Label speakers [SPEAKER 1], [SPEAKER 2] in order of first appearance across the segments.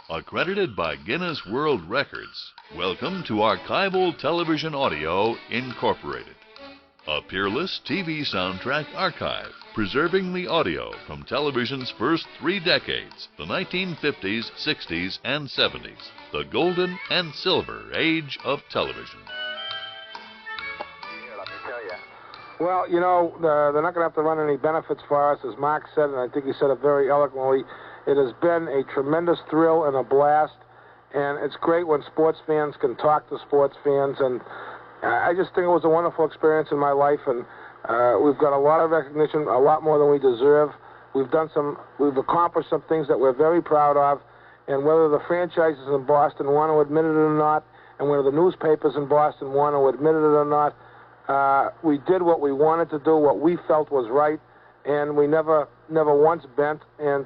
[SPEAKER 1] Accredited by Guinness World Records, welcome to Archival Television Audio Incorporated, a peerless TV soundtrack archive, preserving the audio from television's first 3 decades, the 1950s, 60s, and 70s, the golden and silver age of television.
[SPEAKER 2] Well, you know, they're not going to have to run any benefits for us, as Mark said, and I think he said it very eloquently. It has been a tremendous thrill and a blast, and it's great when sports fans can talk to sports fans, and I just think it was a wonderful experience in my life, and we've got a lot of recognition, a lot more than we deserve. We've accomplished some things that we're very proud of, and whether the franchises in Boston want to admit it or not, and whether the newspapers in Boston want to admit it or not, we did what we wanted to do, what we felt was right, and we never once bent, and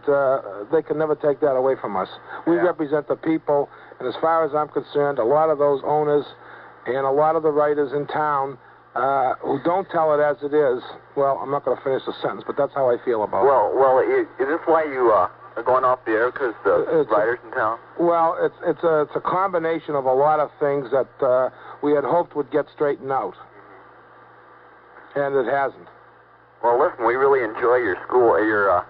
[SPEAKER 2] they can never take that away from us. We represent the people, and as far as I'm concerned, a lot of those owners and a lot of the writers in town who don't tell it as it is, well, I'm not going to finish the sentence, but that's how I feel about it.
[SPEAKER 3] Well, is this why you are going off the air, because the writers in town?
[SPEAKER 2] Well, it's a combination of a lot of things that we had hoped would get straightened out, and it hasn't.
[SPEAKER 3] Well, listen, we really enjoy your school, your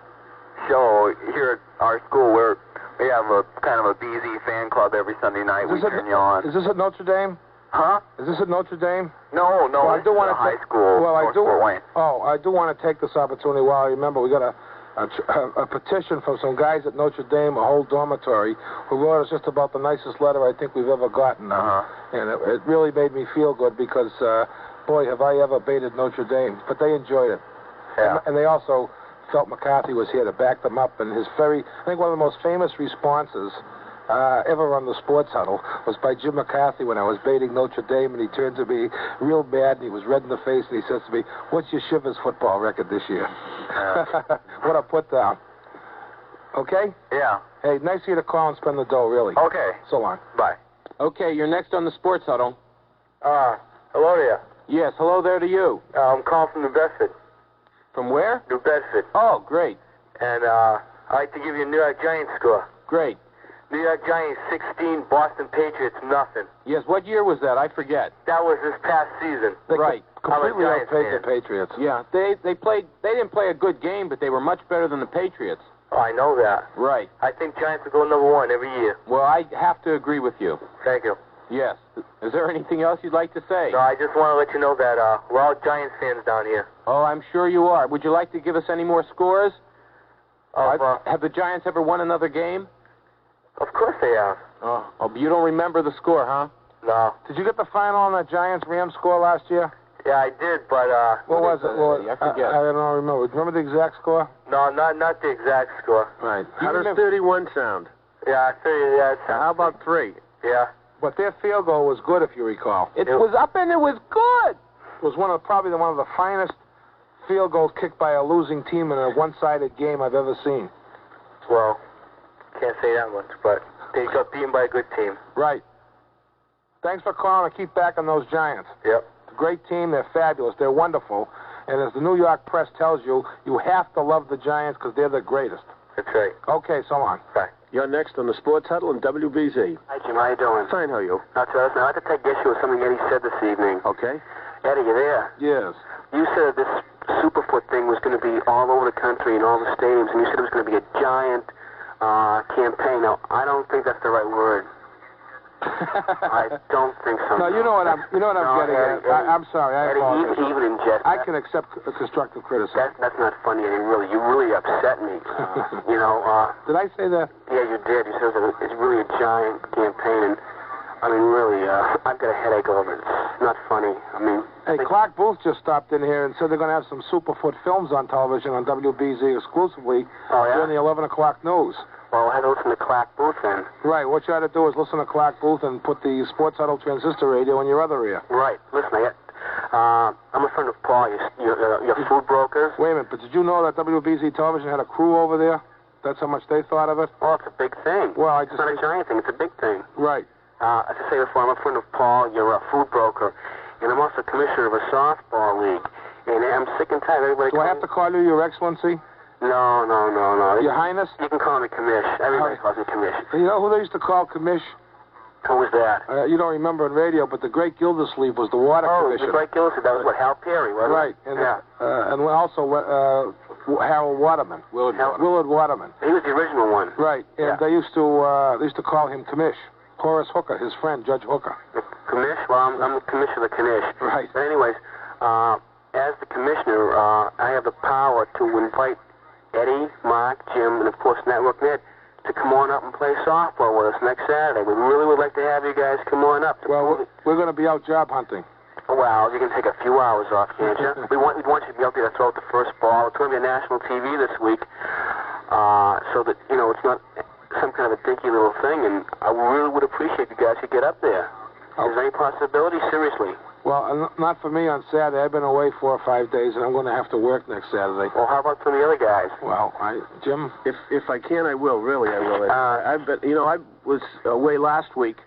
[SPEAKER 3] show here at our school, where we have a kind of a BZ fan club every Sunday night. We turn you on.
[SPEAKER 2] Is this at Notre Dame?
[SPEAKER 3] Huh?
[SPEAKER 2] Is this at Notre Dame?
[SPEAKER 3] No,
[SPEAKER 2] well, I do want to
[SPEAKER 3] high school.
[SPEAKER 2] Well, I do.
[SPEAKER 3] Fort Wayne.
[SPEAKER 2] Oh, I do want to take this opportunity. While I remember, we got a petition from some guys at Notre Dame, a whole dormitory, who wrote us just about the nicest letter I think we've ever gotten. And it really made me feel good because, boy, have I ever baited Notre Dame. But they enjoyed it.
[SPEAKER 3] Yeah.
[SPEAKER 2] And they also felt McCarthy was here to back them up. And I think one of the most famous responses ever on the Sports Huddle was by Jim McCarthy when I was baiting Notre Dame, and he turned to me real mad, and he was red in the face, and he says to me, "What's your Shivers football record this year?" What a put down. Okay?
[SPEAKER 3] Yeah.
[SPEAKER 2] Hey, nice of you to call and spend the dough, really.
[SPEAKER 3] Okay.
[SPEAKER 2] So long.
[SPEAKER 3] Bye.
[SPEAKER 4] Okay, you're next on the Sports Huddle.
[SPEAKER 3] Hello there.
[SPEAKER 4] Yes, hello there to you.
[SPEAKER 3] I'm calling from New Bedford.
[SPEAKER 4] From where?
[SPEAKER 3] New Bedford.
[SPEAKER 4] Oh, great.
[SPEAKER 3] And I'd like to give you a New York Giants score.
[SPEAKER 4] Great.
[SPEAKER 3] New York Giants 16, Boston Patriots nothing.
[SPEAKER 4] Yes, what year was that? I forget.
[SPEAKER 3] That was this past season.
[SPEAKER 4] Right.
[SPEAKER 2] Completely outplayed the Patriots.
[SPEAKER 4] Yeah, they didn't play a good game, but they were much better than the Patriots.
[SPEAKER 3] Oh, I know that.
[SPEAKER 4] Right.
[SPEAKER 3] I think Giants will go #1 every year.
[SPEAKER 4] Well, I have to agree with you.
[SPEAKER 3] Thank you.
[SPEAKER 4] Yes. Is there anything else you'd like to say?
[SPEAKER 3] No, I just want to let you know that we're all Giants fans down here.
[SPEAKER 4] Oh, I'm sure you are. Would you like to give us any more scores?
[SPEAKER 3] Have
[SPEAKER 4] Have the Giants ever won another game?
[SPEAKER 3] Of course they have.
[SPEAKER 4] Oh, but you don't remember the score, huh?
[SPEAKER 3] No.
[SPEAKER 2] Did you get the final on the Giants-Rams score last year?
[SPEAKER 3] Yeah, I did, but
[SPEAKER 2] what was it? Well,
[SPEAKER 4] I forget.
[SPEAKER 2] I don't remember. Remember the exact score?
[SPEAKER 3] No, not the exact score.
[SPEAKER 4] Right.
[SPEAKER 5] How does 31 sound?
[SPEAKER 3] Yeah, 30. Yeah.
[SPEAKER 5] How about 3?
[SPEAKER 3] Yeah.
[SPEAKER 2] But their field goal was good, if you recall.
[SPEAKER 4] It was up and it was good.
[SPEAKER 2] It was probably one of the finest field goals kicked by a losing team in a one-sided game I've ever seen.
[SPEAKER 3] Well, can't say that much, but they got beaten by a good team.
[SPEAKER 2] Right. Thanks for calling and keep backing those Giants.
[SPEAKER 3] Yep.
[SPEAKER 2] It's a great team. They're fabulous. They're wonderful. And as the New York press tells you, you have to love the Giants because they're the greatest.
[SPEAKER 3] That's right.
[SPEAKER 2] Okay, so long.
[SPEAKER 3] Bye.
[SPEAKER 5] You're next on the Sports Huddle and WBZ.
[SPEAKER 3] Hi, Jim. How you doing?
[SPEAKER 5] Fine, how are you?
[SPEAKER 3] Not too bad. I'd like to take issue with something Eddie said this evening.
[SPEAKER 5] Okay.
[SPEAKER 3] Eddie, you there?
[SPEAKER 2] Yes.
[SPEAKER 3] You said this Superfoot thing was going to be all over the country in all the stadiums, and you said it was going to be a giant campaign. Now, I don't think that's the right word. I don't think so.
[SPEAKER 2] No, you know what I'm getting at. I'm sorry. I apologize.
[SPEAKER 3] Eddie, even in jest.
[SPEAKER 2] I can accept constructive criticism.
[SPEAKER 3] That's not funny, Eddie. Really, you really upset me.
[SPEAKER 2] Did I say that?
[SPEAKER 3] Yeah, you did. You said it's really a giant campaign, and I mean, really, I've got a headache over it. It's not funny. I mean,
[SPEAKER 2] hey, Clark Booth just stopped in here and said they're going to have some Superfoot films on television on WBZ exclusively during the 11 o'clock news.
[SPEAKER 3] Well, I had to listen to Clark Booth then.
[SPEAKER 2] Right. What you ought to do is listen to Clark Booth and put the Sports Huddle transistor radio in your other ear.
[SPEAKER 3] Right. Listen, I'm a friend of Paul. Your food brokers.
[SPEAKER 2] Wait a minute, but did you know that WBZ television had a crew over there? That's how much they thought of it?
[SPEAKER 3] Well, it's a big thing.
[SPEAKER 2] Well,
[SPEAKER 3] it's not a giant thing. It's a big thing.
[SPEAKER 2] Right.
[SPEAKER 3] As I say before, I'm a friend of Paul. You're a food broker. And I'm also commissioner of a softball league. And I'm sick and tired of everybody
[SPEAKER 2] Do I have to call you Your Excellency?
[SPEAKER 3] No.
[SPEAKER 2] Your Highness?
[SPEAKER 3] You can call me Commish. Everybody calls me Commish.
[SPEAKER 2] You know who they used to call Commish?
[SPEAKER 3] Who was that?
[SPEAKER 2] You don't remember in radio, but the Great Gildersleeve was the water commissioner.
[SPEAKER 3] Oh, the Great Gildersleeve. That was what, Hal Perry, wasn't
[SPEAKER 2] right.
[SPEAKER 3] it?
[SPEAKER 2] Right. And also Harold Waterman. Willard Waterman.
[SPEAKER 3] He was the original one.
[SPEAKER 2] Right. And they used to call him Commish. Horace Hooker, his friend, Judge Hooker.
[SPEAKER 3] The Commish? Well, I'm the Commissioner of the Knish.
[SPEAKER 2] Right.
[SPEAKER 3] But anyways, as the Commissioner, I have the power to invite Eddie, Mark, Jim, and of course Network Ned to come on up and play softball with us next Saturday. We really would like to have you guys come on up.
[SPEAKER 2] Well, we're going to be out job hunting.
[SPEAKER 3] Well, you can take a few hours off, can't you? We'd want you to be out there to throw out the first ball. It's going to be on national TV this week, so that, it's not some kind of a dinky little thing, and I really would appreciate you guys to get up there. Is there any possibility? Seriously.
[SPEAKER 2] Well, not for me on Saturday. I've been away 4 or 5 days, and I'm going to have to work next Saturday.
[SPEAKER 3] Well, how about some of the other guys?
[SPEAKER 2] Well, Jim?
[SPEAKER 5] If I can, I will. Really, I will. I've been, I was away last week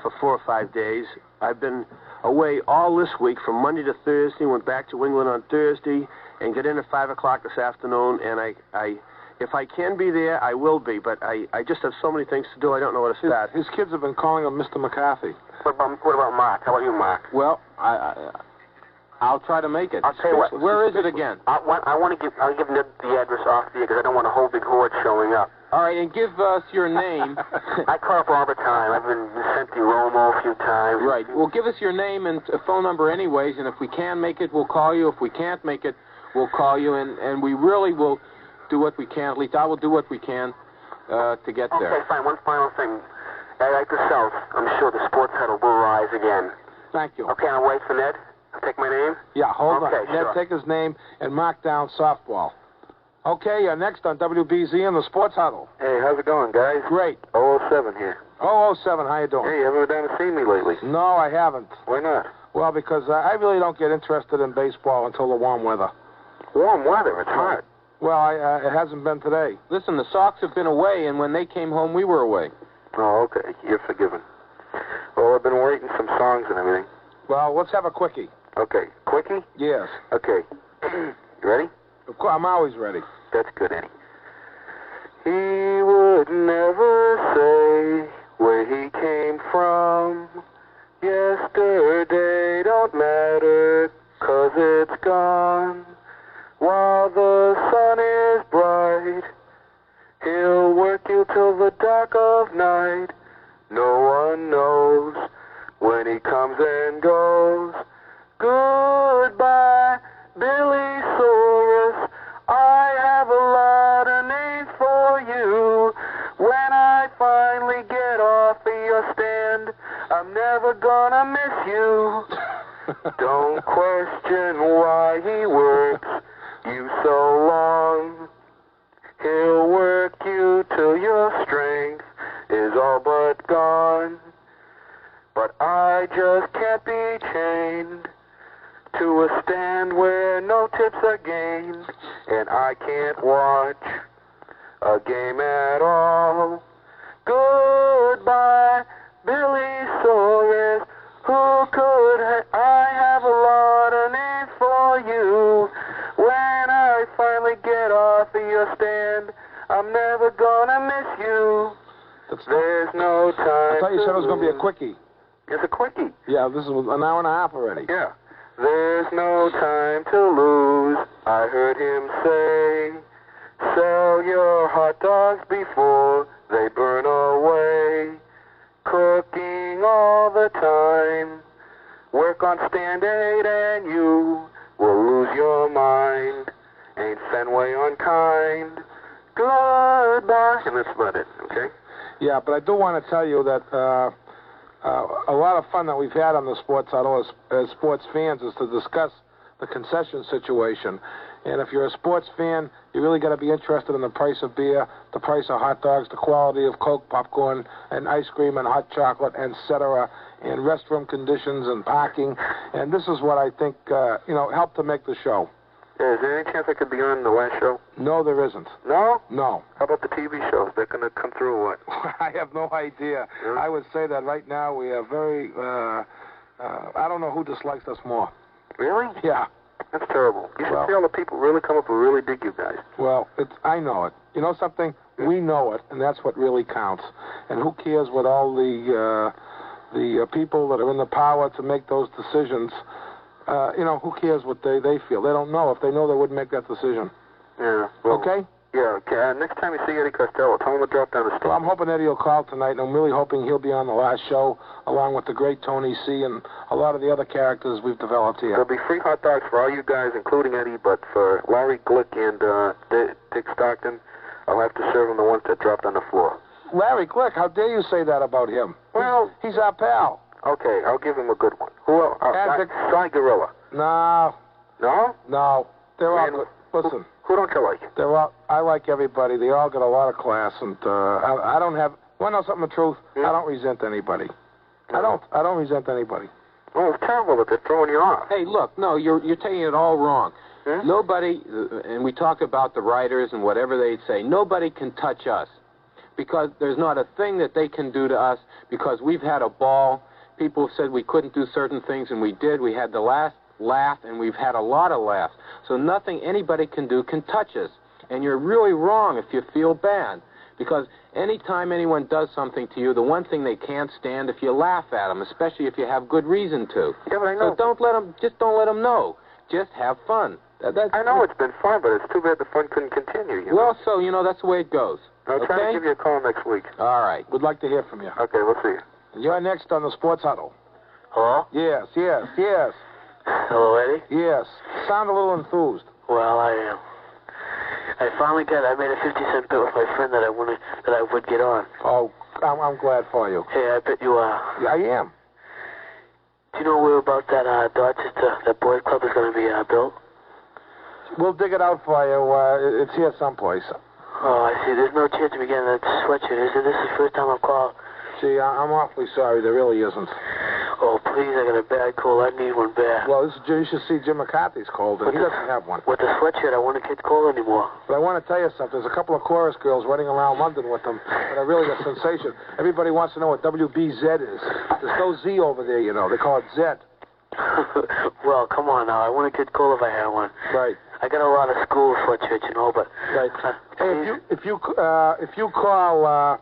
[SPEAKER 5] for 4 or 5 days. I've been away all this week from Monday to Thursday. Went back to England on Thursday and get in at 5 o'clock this afternoon. And I if I can be there, I will be. But I just have so many things to do. I don't know where to start.
[SPEAKER 2] His kids have been calling him Mr. McCarthy.
[SPEAKER 3] What about Mark? How about you, Mark?
[SPEAKER 4] Well, I'll try to make it.
[SPEAKER 3] I'll tell you what.
[SPEAKER 4] Where is it again?
[SPEAKER 3] I'll give Ned the address off to you because I don't want a whole big horde showing up.
[SPEAKER 4] All right, and give us your name.
[SPEAKER 3] I call up all the time. I've been sent to Romo a few times.
[SPEAKER 4] Right. Well, give us your name and a phone number anyways, and if we can make it, we'll call you. If we can't make it, we'll call you, and we really will do what we can. At least I will do what we can to get there.
[SPEAKER 3] Okay, fine. One final thing. Like yourself, I'm sure the Sports Huddle will rise again.
[SPEAKER 2] Thank you.
[SPEAKER 3] Okay, I'll wait for Ned. I'll take my name.
[SPEAKER 2] Yeah, hold on.
[SPEAKER 3] Ned,
[SPEAKER 2] sure. Take his name and mark down softball. Okay, next on WBZ in the Sports Huddle.
[SPEAKER 6] Hey, how's it going, guys?
[SPEAKER 2] Great.
[SPEAKER 6] 007 here.
[SPEAKER 2] 007, how you doing?
[SPEAKER 6] Hey, you haven't been down to see me lately?
[SPEAKER 2] No, I haven't.
[SPEAKER 6] Why not?
[SPEAKER 2] Well, because I really don't get interested in baseball until the warm weather.
[SPEAKER 6] Warm weather? It's hot.
[SPEAKER 2] Well, it hasn't been today.
[SPEAKER 4] Listen, the Sox have been away, and when they came home, we were away.
[SPEAKER 6] Oh, okay. You're forgiven. Well, I've been writing some songs and everything.
[SPEAKER 2] Well, let's have a quickie.
[SPEAKER 6] Okay. Quickie?
[SPEAKER 2] Yes.
[SPEAKER 6] Okay. You ready?
[SPEAKER 2] Of course, I'm always ready.
[SPEAKER 6] That's good, Eddie. He would never say where he came from. Yesterday don't matter, 'cause it's gone. While the sun is bright, he'll work you till the dark of night. No one knows when he comes and goes. Goodbye, Billy Saurus. I have a lot of names for you. When I finally get off of your stand, I'm never gonna miss you. Don't question why he works you so long. He'll work you till your strength is all but gone. But I just can't be chained to a stand where no tips are gained, and I can't watch a game at all. Goodbye, Billy Saurus. Who could I have a lot of names for you? When I finally get off of your stand, I'm never gonna miss you. There's no time.
[SPEAKER 2] I thought you said it was going to be a quickie.
[SPEAKER 6] It's a quickie.
[SPEAKER 2] Yeah, this is an hour and a half already.
[SPEAKER 6] Yeah. There's no time to lose, I heard him say. Sell your hot dogs before they burn away. Cooking all the time. Work on stand 8 and you will lose your mind. Ain't Fenway unkind. Goodbye. And that's about it, okay?
[SPEAKER 2] Yeah, but I do want to tell you that a lot of fun that we've had on the Sports Huddle as sports fans is to discuss the concession situation. And if you're a sports fan, you really got to be interested in the price of beer, the price of hot dogs, the quality of Coke, popcorn, and ice cream, and hot chocolate, etc., and restroom conditions and parking. And this is what I think, helped to make the show.
[SPEAKER 6] Is there any chance I could be on the last show?
[SPEAKER 2] No, there isn't.
[SPEAKER 6] No?
[SPEAKER 2] No.
[SPEAKER 6] How about the TV shows? They're going to come through or what?
[SPEAKER 2] I have no idea.
[SPEAKER 6] Yeah.
[SPEAKER 2] I would say that right now we are very, I don't know who dislikes us more.
[SPEAKER 6] Really?
[SPEAKER 2] Yeah.
[SPEAKER 3] That's terrible. You should
[SPEAKER 2] Well,
[SPEAKER 3] see all the people really come up who really dig you guys.
[SPEAKER 2] Well, I know it. You know something? We know it, and that's what really counts. And who cares what all the people that are in the power to make those decisions, who cares what they feel? They don't know. If they know, they wouldn't make that decision.
[SPEAKER 3] Yeah. Well,
[SPEAKER 2] Okay?
[SPEAKER 3] Yeah, okay. Next time you see Eddie Costello, tell him to drop down the street.
[SPEAKER 2] Well, I'm hoping Eddie will call tonight, and I'm really hoping he'll be on the last show, along with the great Tony C. and a lot of the other characters we've developed here.
[SPEAKER 3] There'll be free hot dogs for all you guys, including Eddie, but for Larry Glick and Dick Stockton, I'll have to serve them the ones that dropped on the floor.
[SPEAKER 2] Larry Glick, how dare you say that about him?
[SPEAKER 3] Well,
[SPEAKER 2] he's our pal.
[SPEAKER 3] Okay, I'll give him a good one. Who else? Cy Gorilla.
[SPEAKER 2] No.
[SPEAKER 3] No?
[SPEAKER 2] No. They're all
[SPEAKER 3] Man,
[SPEAKER 2] good. Listen.
[SPEAKER 3] Who don't you like?
[SPEAKER 2] I like everybody. They all got a lot of class, and I don't have. Want to know something? The truth?
[SPEAKER 3] Yeah.
[SPEAKER 2] I don't resent anybody.
[SPEAKER 3] No.
[SPEAKER 2] I don't resent anybody.
[SPEAKER 3] Oh, it's terrible that they're throwing you off.
[SPEAKER 4] Hey, look, no, you're taking it all wrong.
[SPEAKER 3] Hmm?
[SPEAKER 4] Nobody, and we talk about the writers and whatever they'd say, nobody can touch us because there's not a thing that they can do to us because we've had a ball. People said we couldn't do certain things, and we did. We had the last laugh, and we've had a lot of laughs. So nothing anybody can do can touch us. And you're really wrong if you feel bad. Because anytime anyone does something to you, the one thing they can't stand if you laugh at them, especially if you have good reason to.
[SPEAKER 3] Yeah, but I know.
[SPEAKER 4] So don't let them know. Just have fun.
[SPEAKER 3] I know it's been fun, but it's too bad the fun couldn't continue.
[SPEAKER 4] Well, so, that's the way it goes.
[SPEAKER 3] I'll try to give you a call next week.
[SPEAKER 4] All right.
[SPEAKER 2] We'd like to hear from you.
[SPEAKER 3] Okay, we'll see you.
[SPEAKER 2] You're next on the Sports Huddle.
[SPEAKER 3] Hello?
[SPEAKER 2] Yes.
[SPEAKER 3] Hello, Eddie?
[SPEAKER 2] Yes. Sound a little enthused.
[SPEAKER 3] Well, I made a 50-cent bet with my friend that I would get on.
[SPEAKER 2] Oh, I'm glad for you.
[SPEAKER 3] Hey, I bet you,
[SPEAKER 2] Yeah, I am.
[SPEAKER 3] do you know where about that, Dorchester, that boys club is going to be, built?
[SPEAKER 2] We'll dig it out for you. It's here someplace.
[SPEAKER 3] Oh, I see. There's no chance of me getting that sweatshirt, is there? This is the first time I've called.
[SPEAKER 2] Gee, I'm awfully sorry. There really isn't.
[SPEAKER 3] Oh, please, I got a bad cold. I need one bad.
[SPEAKER 2] Well, you should see Jim McCarthy's cold, and he doesn't have one.
[SPEAKER 3] With the sweatshirt, I won't catch cold anymore.
[SPEAKER 2] But I want to tell you something. There's a couple of chorus girls running around London with them that are really a sensation. Everybody wants to know what WBZ is. There's no Z over there, They call it Z.
[SPEAKER 3] Well, come on now. I wouldn't get cold if I had one.
[SPEAKER 2] Right.
[SPEAKER 3] I got a lot of school sweatshirts, but...
[SPEAKER 2] Right. Hey, if you call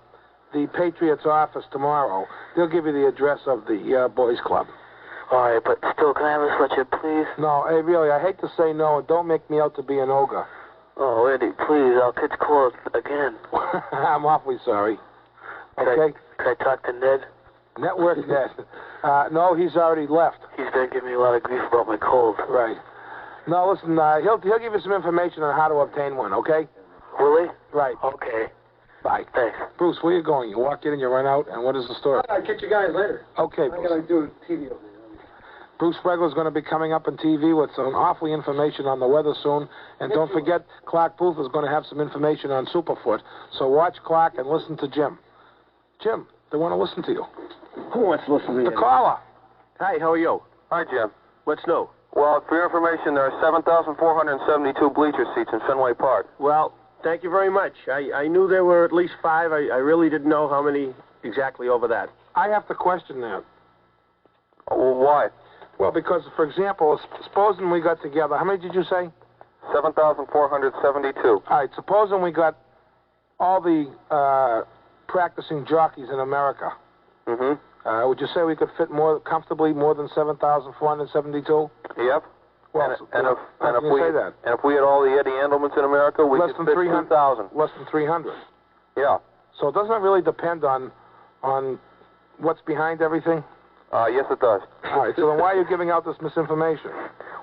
[SPEAKER 2] the Patriots office tomorrow, they'll give you the address of the boys' club.
[SPEAKER 3] All right, but still, can I have a sweatshirt, please?
[SPEAKER 2] No, hey, really, I hate to say no, and don't make me out to be an ogre.
[SPEAKER 3] Oh, Eddie, please, I'll catch cold again.
[SPEAKER 2] I'm awfully sorry. Okay?
[SPEAKER 3] Can I talk to Ned?
[SPEAKER 2] Network Ned. No, he's already left.
[SPEAKER 3] He's been giving me a lot of grief about my cold.
[SPEAKER 2] Right. No, listen, he'll give you some information on how to obtain one, okay?
[SPEAKER 3] Will he?
[SPEAKER 2] Right.
[SPEAKER 3] Okay.
[SPEAKER 2] Bye.
[SPEAKER 3] Thanks.
[SPEAKER 2] Bruce, where you going? You walk in and you run out, and what is the story?
[SPEAKER 7] I'll catch you guys later.
[SPEAKER 2] Okay,
[SPEAKER 7] I
[SPEAKER 2] Bruce.
[SPEAKER 7] gotta do TV over there.
[SPEAKER 2] Bruce Spregler's going to be coming up on TV with some awfully information on the weather soon. And don't forget, Clark Booth is going to have some information on Superfoot. So watch Clark and listen to Jim. Jim, they want to listen to you.
[SPEAKER 5] Who wants to listen to me?
[SPEAKER 2] The caller.
[SPEAKER 5] Hi, how are you?
[SPEAKER 3] Hi, Jim.
[SPEAKER 5] What's new?
[SPEAKER 3] Well, for your information, there are 7,472 bleacher seats in Fenway Park.
[SPEAKER 5] Well, thank you very much. I knew there were at least 5. I really didn't know how many exactly over that.
[SPEAKER 2] I have to question that.
[SPEAKER 3] Well, why?
[SPEAKER 2] Well, because, for example, supposing we got together, how many did you say?
[SPEAKER 3] 7,472.
[SPEAKER 2] All right, supposing we got all the practicing jockeys in America.
[SPEAKER 3] Mm-hmm.
[SPEAKER 2] Would you say we could fit more comfortably more than 7,472?
[SPEAKER 3] Yep.
[SPEAKER 2] Well,
[SPEAKER 3] and if we had all the Eddie Andelmans in America, we
[SPEAKER 2] less
[SPEAKER 3] could
[SPEAKER 2] than
[SPEAKER 3] fit 2,000.
[SPEAKER 2] Less than 300.
[SPEAKER 3] Yeah.
[SPEAKER 2] So doesn't it really depend on what's behind everything?
[SPEAKER 3] Yes, it does.
[SPEAKER 2] All right. So then why are you giving out this misinformation?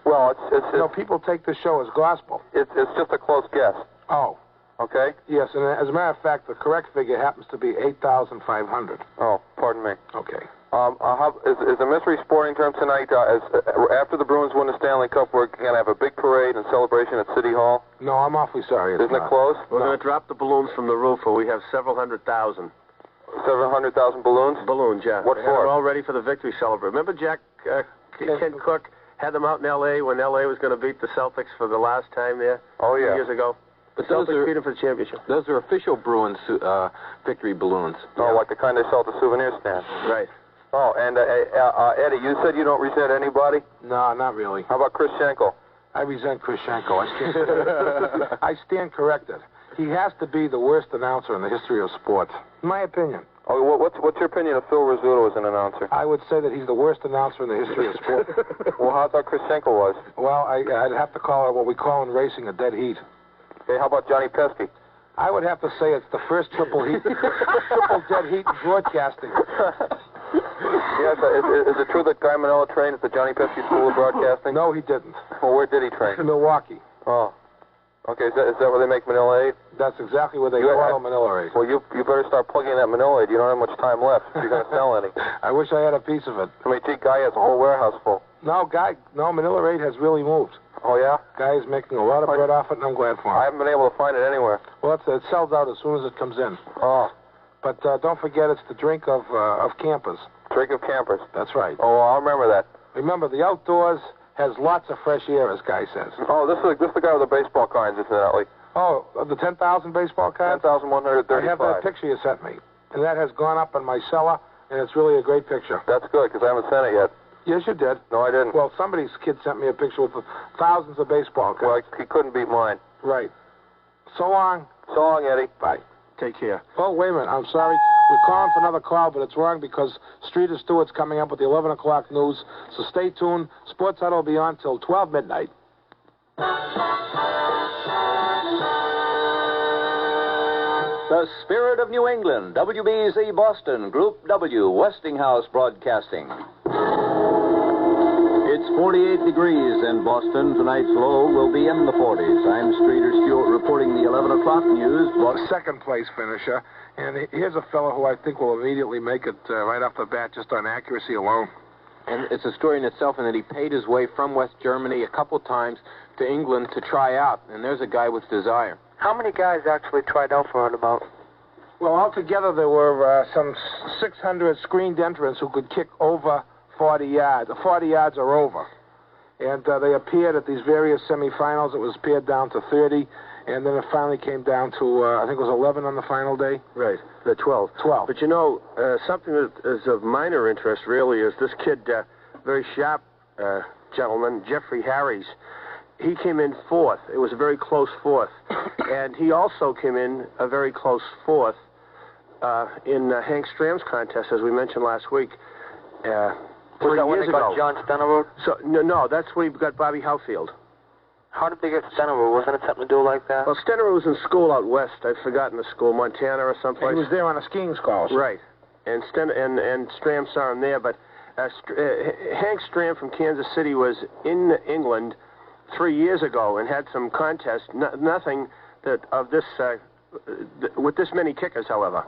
[SPEAKER 3] Well, it's
[SPEAKER 2] people take this show as gospel.
[SPEAKER 3] It's just a close guess.
[SPEAKER 2] Oh.
[SPEAKER 3] Okay.
[SPEAKER 2] Yes, and as a matter of fact, the correct figure happens to be 8,500.
[SPEAKER 3] Oh, pardon me.
[SPEAKER 2] Okay.
[SPEAKER 3] Is a mystery sporting term tonight? After the Bruins win the Stanley Cup, we're going to have a big parade and celebration at City Hall.
[SPEAKER 2] No, I'm awfully sorry.
[SPEAKER 3] Isn't it close?
[SPEAKER 5] We're going to drop the balloons from the roof, or we have several 100,000.
[SPEAKER 3] 700,000 balloons?
[SPEAKER 5] Balloons, yeah.
[SPEAKER 3] What
[SPEAKER 5] for?
[SPEAKER 3] for?
[SPEAKER 5] They're all ready for the victory celebration. Remember Jack Ken Cook had them out in L.A. when L.A. was going to beat the Celtics for the last time there?
[SPEAKER 3] Oh, yeah.
[SPEAKER 5] 2 years ago. The Celtics beat them for the championship.
[SPEAKER 4] Those are official Bruins victory balloons.
[SPEAKER 3] Oh, like the kind they sell at the souvenir stand.
[SPEAKER 5] Right.
[SPEAKER 3] Oh, and Eddie, you said you don't resent anybody?
[SPEAKER 2] No, not really.
[SPEAKER 3] How about Chris Schenkel?
[SPEAKER 2] I resent Chris Schenkel. I stand corrected. He has to be the worst announcer in the history of sports, in my opinion.
[SPEAKER 8] Oh, what's your opinion of Phil Rizzuto as an announcer?
[SPEAKER 2] I would say that he's the worst announcer in the history of sports.
[SPEAKER 8] Well, how about Chris Schenkel was?
[SPEAKER 2] Well, I'd have to call it what we call in racing a dead heat.
[SPEAKER 8] Hey, how about Johnny Pesky?
[SPEAKER 2] I would have to say it's the first triple dead heat in broadcasting.
[SPEAKER 8] Yes, is it true that Guy Manella trained at the Johnny Pesky School of Broadcasting?
[SPEAKER 2] No, he didn't.
[SPEAKER 8] Well, where did he train?
[SPEAKER 2] In Milwaukee.
[SPEAKER 8] Oh. Okay, is that where they make Manila 8?
[SPEAKER 2] That's exactly where they bottle Manila 8.
[SPEAKER 8] Well, you better start plugging that Manila 8. You don't have much time left if you're going to sell any.
[SPEAKER 2] I wish I had a piece of it.
[SPEAKER 8] I mean, gee, Guy has a whole warehouse full.
[SPEAKER 2] No, Manila 8 has really moved.
[SPEAKER 8] Oh, yeah?
[SPEAKER 2] Guy is making a lot of bread off it, and I'm glad for him.
[SPEAKER 8] I haven't been able to find it anywhere.
[SPEAKER 2] Well, it sells out as soon as it comes in.
[SPEAKER 8] Oh.
[SPEAKER 2] But don't forget, it's the drink of campers.
[SPEAKER 8] Drink of campers.
[SPEAKER 2] That's right.
[SPEAKER 8] Oh, well, I'll remember that.
[SPEAKER 2] Remember, the outdoors has lots of fresh air, as Guy says.
[SPEAKER 8] Oh, this is the guy with the baseball cards, incidentally.
[SPEAKER 2] Oh, the 10,000 baseball cards?
[SPEAKER 8] 10,135.
[SPEAKER 2] I have that picture you sent me. And that has gone up in my cellar, and it's really a great picture.
[SPEAKER 8] That's good, because I haven't sent it yet.
[SPEAKER 2] Yes, you did.
[SPEAKER 8] No, I didn't.
[SPEAKER 2] Well, somebody's kid sent me a picture with thousands of baseball cards.
[SPEAKER 8] Well, he couldn't beat mine.
[SPEAKER 2] Right. So long.
[SPEAKER 8] So long, Eddie.
[SPEAKER 2] Bye.
[SPEAKER 5] Take care.
[SPEAKER 2] Oh, wait a minute. I'm sorry. We're calling for another call, but it's wrong because Streeter Stewart's coming up with the 11 o'clock news. So stay tuned. Sports Huddle will be on till 12 midnight.
[SPEAKER 9] The Spirit of New England, WBZ Boston, Group W, Westinghouse Broadcasting. It's 48 degrees in Boston. Tonight's low will be in the 40s. I'm Streeter Stewart reporting the 11 o'clock news.
[SPEAKER 2] Second place finisher. And here's a fellow who I think will immediately make it right off the bat just on accuracy alone.
[SPEAKER 4] And it's a story in itself in that he paid his way from West Germany a couple times to England to try out. And there's a guy with desire.
[SPEAKER 6] How many guys actually tried out for it about?
[SPEAKER 2] Well, altogether there were some 600 screened entrants who could kick over 40 yards. 40 yards or over. And they appeared at these various semifinals. It was pared down to 30. And then it finally came down to, I think it was 11 on the final day.
[SPEAKER 5] Right, the 12.
[SPEAKER 2] 12.
[SPEAKER 5] But you know, something that is of minor interest really is this kid, very sharp gentleman, Jeffrey Harris. He came in fourth. It was a very close fourth. And he also came in a very close fourth in Hank Stram's contest, as we mentioned last week.
[SPEAKER 6] Was that when they got John Stenerud?
[SPEAKER 5] So, no, that's when he got Bobby Howfield.
[SPEAKER 6] How did they get Stenerud? Wasn't it something to do like that?
[SPEAKER 5] Well, Stenerud was in school out west. I've forgotten the school, Montana or someplace.
[SPEAKER 2] He was there on a skiing scholarship.
[SPEAKER 5] Right. And Stram saw him there, but Hank Stram from Kansas City was in England 3 years ago and had some contests. Nothing that of this with this many kickers, however.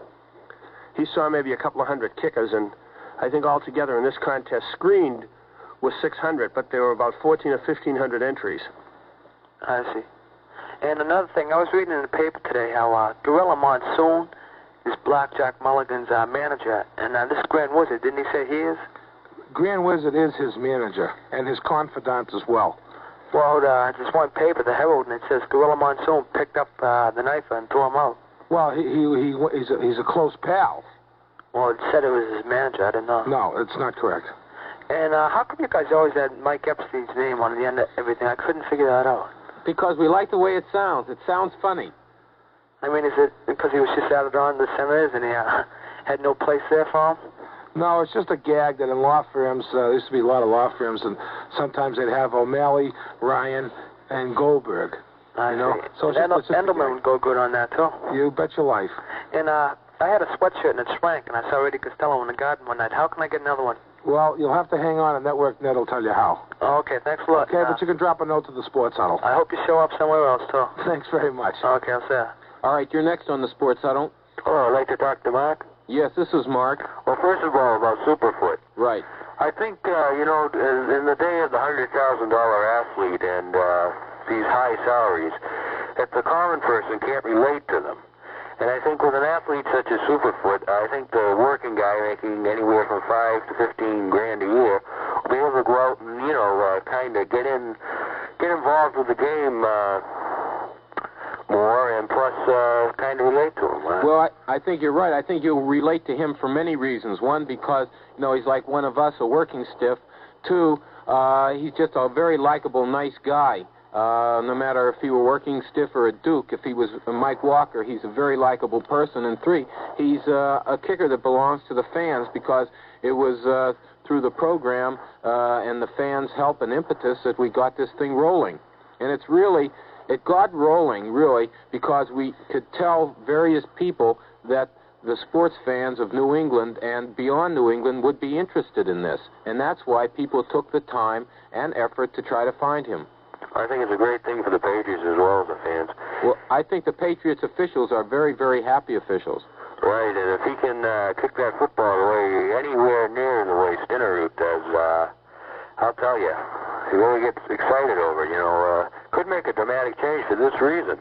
[SPEAKER 5] He saw maybe a couple of hundred kickers, and I think altogether in this contest screened was 600, but there were about 14 or 1,500 entries.
[SPEAKER 6] I see. And another thing, I was reading in the paper today how Gorilla Monsoon is Blackjack Mulligan's manager, and this Grand Wizard, didn't he say he is?
[SPEAKER 2] Grand Wizard is his manager and his confidant as well.
[SPEAKER 6] Well, just one paper, the Herald, and it says Gorilla Monsoon picked up the knife and threw him out.
[SPEAKER 2] Well, he's a close pal.
[SPEAKER 6] Well, it said it was his manager. I didn't know.
[SPEAKER 2] No, it's not correct.
[SPEAKER 6] And how come you guys always had Mike Epstein's name on the end of everything? I couldn't figure that out.
[SPEAKER 4] Because we like the way it sounds. It sounds funny.
[SPEAKER 6] I mean, is it because he was just added on to the Senators and he had no place there for him?
[SPEAKER 2] No, it's just a gag that in law firms, there used to be a lot of law firms, and sometimes they'd have O'Malley, Ryan, and Goldberg.
[SPEAKER 6] I
[SPEAKER 2] know.
[SPEAKER 6] See.
[SPEAKER 2] So
[SPEAKER 6] Andelman would go good on that, too.
[SPEAKER 2] You bet your life.
[SPEAKER 6] And I had a sweatshirt and it shrank, and I saw Eddie Costello in the garden one night. How can I get another one?
[SPEAKER 2] Well, you'll have to hang on, and Network Net will tell you how.
[SPEAKER 6] Oh, okay, thanks a lot.
[SPEAKER 2] Okay, but you can drop a note to the Sports Huddle.
[SPEAKER 6] I hope you show up somewhere else, too.
[SPEAKER 2] Thanks very much.
[SPEAKER 6] Okay, I'll see you.
[SPEAKER 4] All right, you're next on the Sports Huddle.
[SPEAKER 6] Oh, I'd like to talk to Mark.
[SPEAKER 4] Yes, this is Mark.
[SPEAKER 6] Well, first of all, about Superfoot.
[SPEAKER 4] Right.
[SPEAKER 6] I think, in the day of the $100,000 athlete and these high salaries, that the common person can't relate to them. And I think with an athlete such as Superfoot, I think the working guy making anywhere from $5 to $15 grand a year will be able to go out and, kind of get involved with the game more, and plus kind of relate to him. Right?
[SPEAKER 4] Well, I think you're right. I think you'll relate to him for many reasons. One, because, he's like one of us, a working stiff. Two, he's just a very likable, nice guy. No matter if he were working stiff or at Duke, if he was Mike Walker, he's a very likable person. And three, he's a kicker that belongs to the fans because it was through the program and the fans' help and impetus that we got this thing rolling. And it got rolling, really, because we could tell various people that the sports fans of New England and beyond New England would be interested in this. And that's why people took the time and effort to try to find him.
[SPEAKER 3] I think it's a great thing for the Patriots as well as the fans.
[SPEAKER 4] Well, I think the Patriots officials are very, very happy officials.
[SPEAKER 3] Right, and if he can kick that football away anywhere near the way Stinnerud does, I'll tell you, he really gets excited over it, could make a dramatic change for this reason.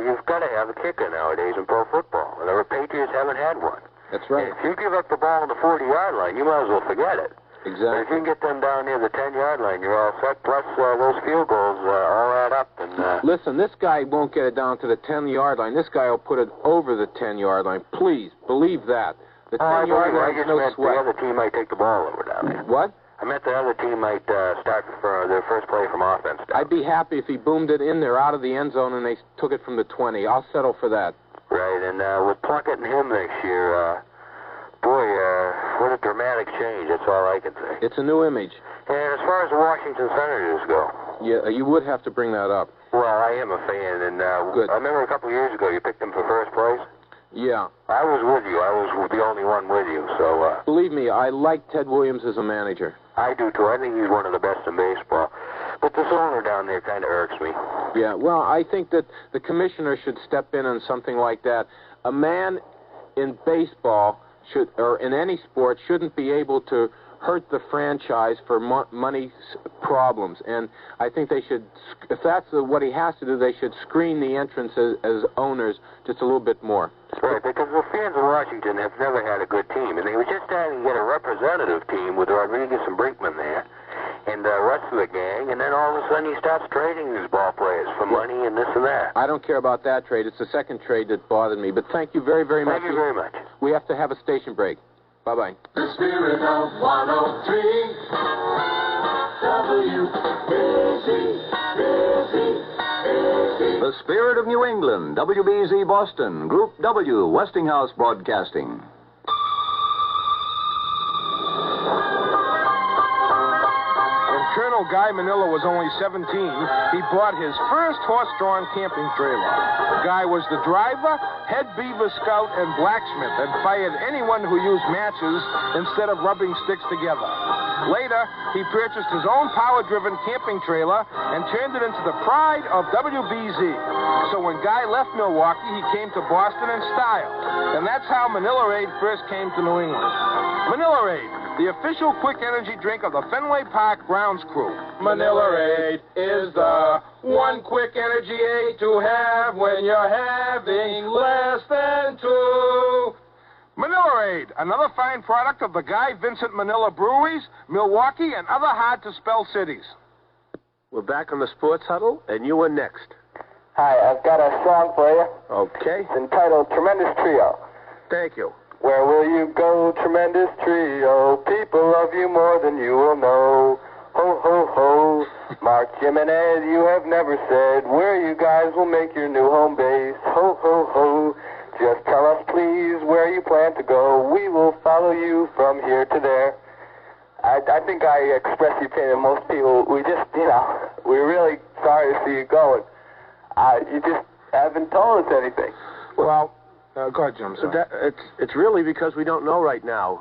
[SPEAKER 3] You've got to have a kicker nowadays in pro football, and the Patriots haven't had one.
[SPEAKER 4] That's right.
[SPEAKER 3] And if you give up the ball on the 40-yard line, you might as well forget it.
[SPEAKER 4] Exactly.
[SPEAKER 3] And if you can get them down near the 10-yard line, you're all set, plus those field goals all add up. And
[SPEAKER 4] listen, this guy won't get it down to the 10-yard line. This guy will put it over the 10-yard line. Please, believe that. The 10-yard line is no sweat.
[SPEAKER 3] The other team might take the ball over down there.
[SPEAKER 4] What?
[SPEAKER 3] I meant the other team might start for their first play from offense down.
[SPEAKER 4] I'd be happy if he boomed it in there out of the end zone and they took it from the 20. I'll settle for that.
[SPEAKER 3] Right, and with Plunkett and him next year, boy, what a dramatic change. That's all I can say.
[SPEAKER 4] It's a new image.
[SPEAKER 3] And as far as the Washington Senators go...
[SPEAKER 4] Yeah, you would have to bring that up.
[SPEAKER 3] Well, I am a fan, and
[SPEAKER 4] Good.
[SPEAKER 3] I remember a couple of years ago you picked them for first place.
[SPEAKER 4] Yeah.
[SPEAKER 3] I was with you. I was the only one with you, so...
[SPEAKER 4] Believe me, I like Ted Williams as a manager.
[SPEAKER 3] I do, too. I think he's one of the best in baseball. But this owner down there kind of irks me.
[SPEAKER 4] Yeah, well, I think that the commissioner should step in on something like that. A man in baseball should, or in any sport, shouldn't be able to hurt the franchise for money problems. And I think they should, if that's what he has to do, they should screen the entrants as owners just a little bit more.
[SPEAKER 3] Right, because the fans of Washington have never had a good team, and they were just trying to get a representative team with Rodriguez and Brinkman there, and the rest of the gang, and then all of a sudden he starts trading these ball players for money and this and that.
[SPEAKER 4] I don't care about that trade. It's the second trade that bothered me. But thank you very, very much.
[SPEAKER 3] Thank you very much.
[SPEAKER 4] We have to have a station break. Bye-bye.
[SPEAKER 10] The spirit of 103
[SPEAKER 9] The Spirit of New England, WBZ Boston, Group W, Westinghouse Broadcasting.
[SPEAKER 2] When Colonel Guy Manila was only 17, he bought his first horse-drawn camping trailer. Guy was the driver, head beaver scout, and blacksmith, and fired anyone who used matches instead of rubbing sticks together. Later, he purchased his own power-driven camping trailer and turned it into the pride of WBZ. So when Guy left Milwaukee, he came to Boston in style. And that's how Manila-Aid first came to New England. Manila-Aid, the official quick energy drink of the Fenway Park grounds crew.
[SPEAKER 4] Manila-Aid is the one quick energy aid to have when you're having less than two.
[SPEAKER 2] Manila-Aid, another fine product of the Guy Vincent Manila Breweries, Milwaukee, and other hard-to-spell cities.
[SPEAKER 5] We're back on the Sports Huddle, and you are next.
[SPEAKER 6] Hi, I've got a song for you.
[SPEAKER 5] Okay.
[SPEAKER 6] It's entitled Tremendous Trio.
[SPEAKER 5] Thank you.
[SPEAKER 6] Where will you go, tremendous trio? People love you more than you will know. Ho, ho, ho. Mark, Jim, and Ed, you have never said where you guys will make your new home base. Ho, ho, ho. Just tell us, please, where you plan to go. We will follow you from here to there. I think I express the opinion of most people. We just, we're really sorry to see you going. You just haven't told us anything.
[SPEAKER 2] Well, go ahead, Jim.
[SPEAKER 5] It's really because we don't know right now.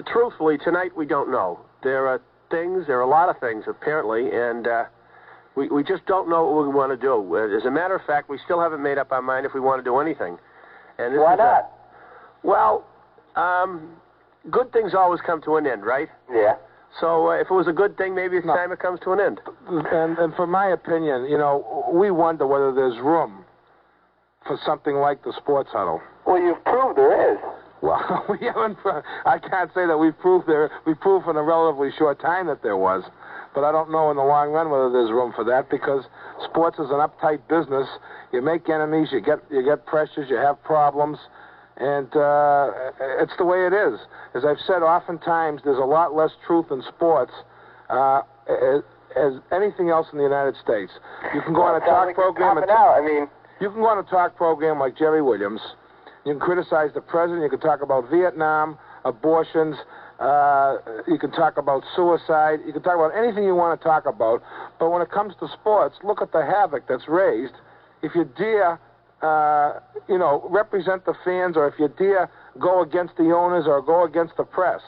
[SPEAKER 5] Truthfully, tonight we don't know. There are a lot of things, apparently, and we just don't know what we want to do. As a matter of fact, we still haven't made up our mind if we want to do anything. And this
[SPEAKER 6] Why not?
[SPEAKER 5] Good things always come to an end, right?
[SPEAKER 6] Yeah.
[SPEAKER 5] So if it was a good thing, maybe it's time it comes to an end.
[SPEAKER 2] And from my opinion, we wonder whether there's room for something like the Sports Huddle.
[SPEAKER 6] Well, you've proved there is.
[SPEAKER 2] Well, we haven't. I can't say that we've proved in a relatively short time that there was, but I don't know in the long run whether there's room for that because sports is an uptight business. You make enemies, you get pressures, you have problems, And it's the way it is. As I've said, oftentimes there's a lot less truth in sports as anything else in the United States. You can go on a talk program. You can go on a talk program like Jerry Williams. You can criticize the president. You can talk about Vietnam, abortions. You can talk about suicide. You can talk about anything you want to talk about. But when it comes to sports, look at the havoc that's raised. If you dare, represent the fans, or if you dare go against the owners or go against the press,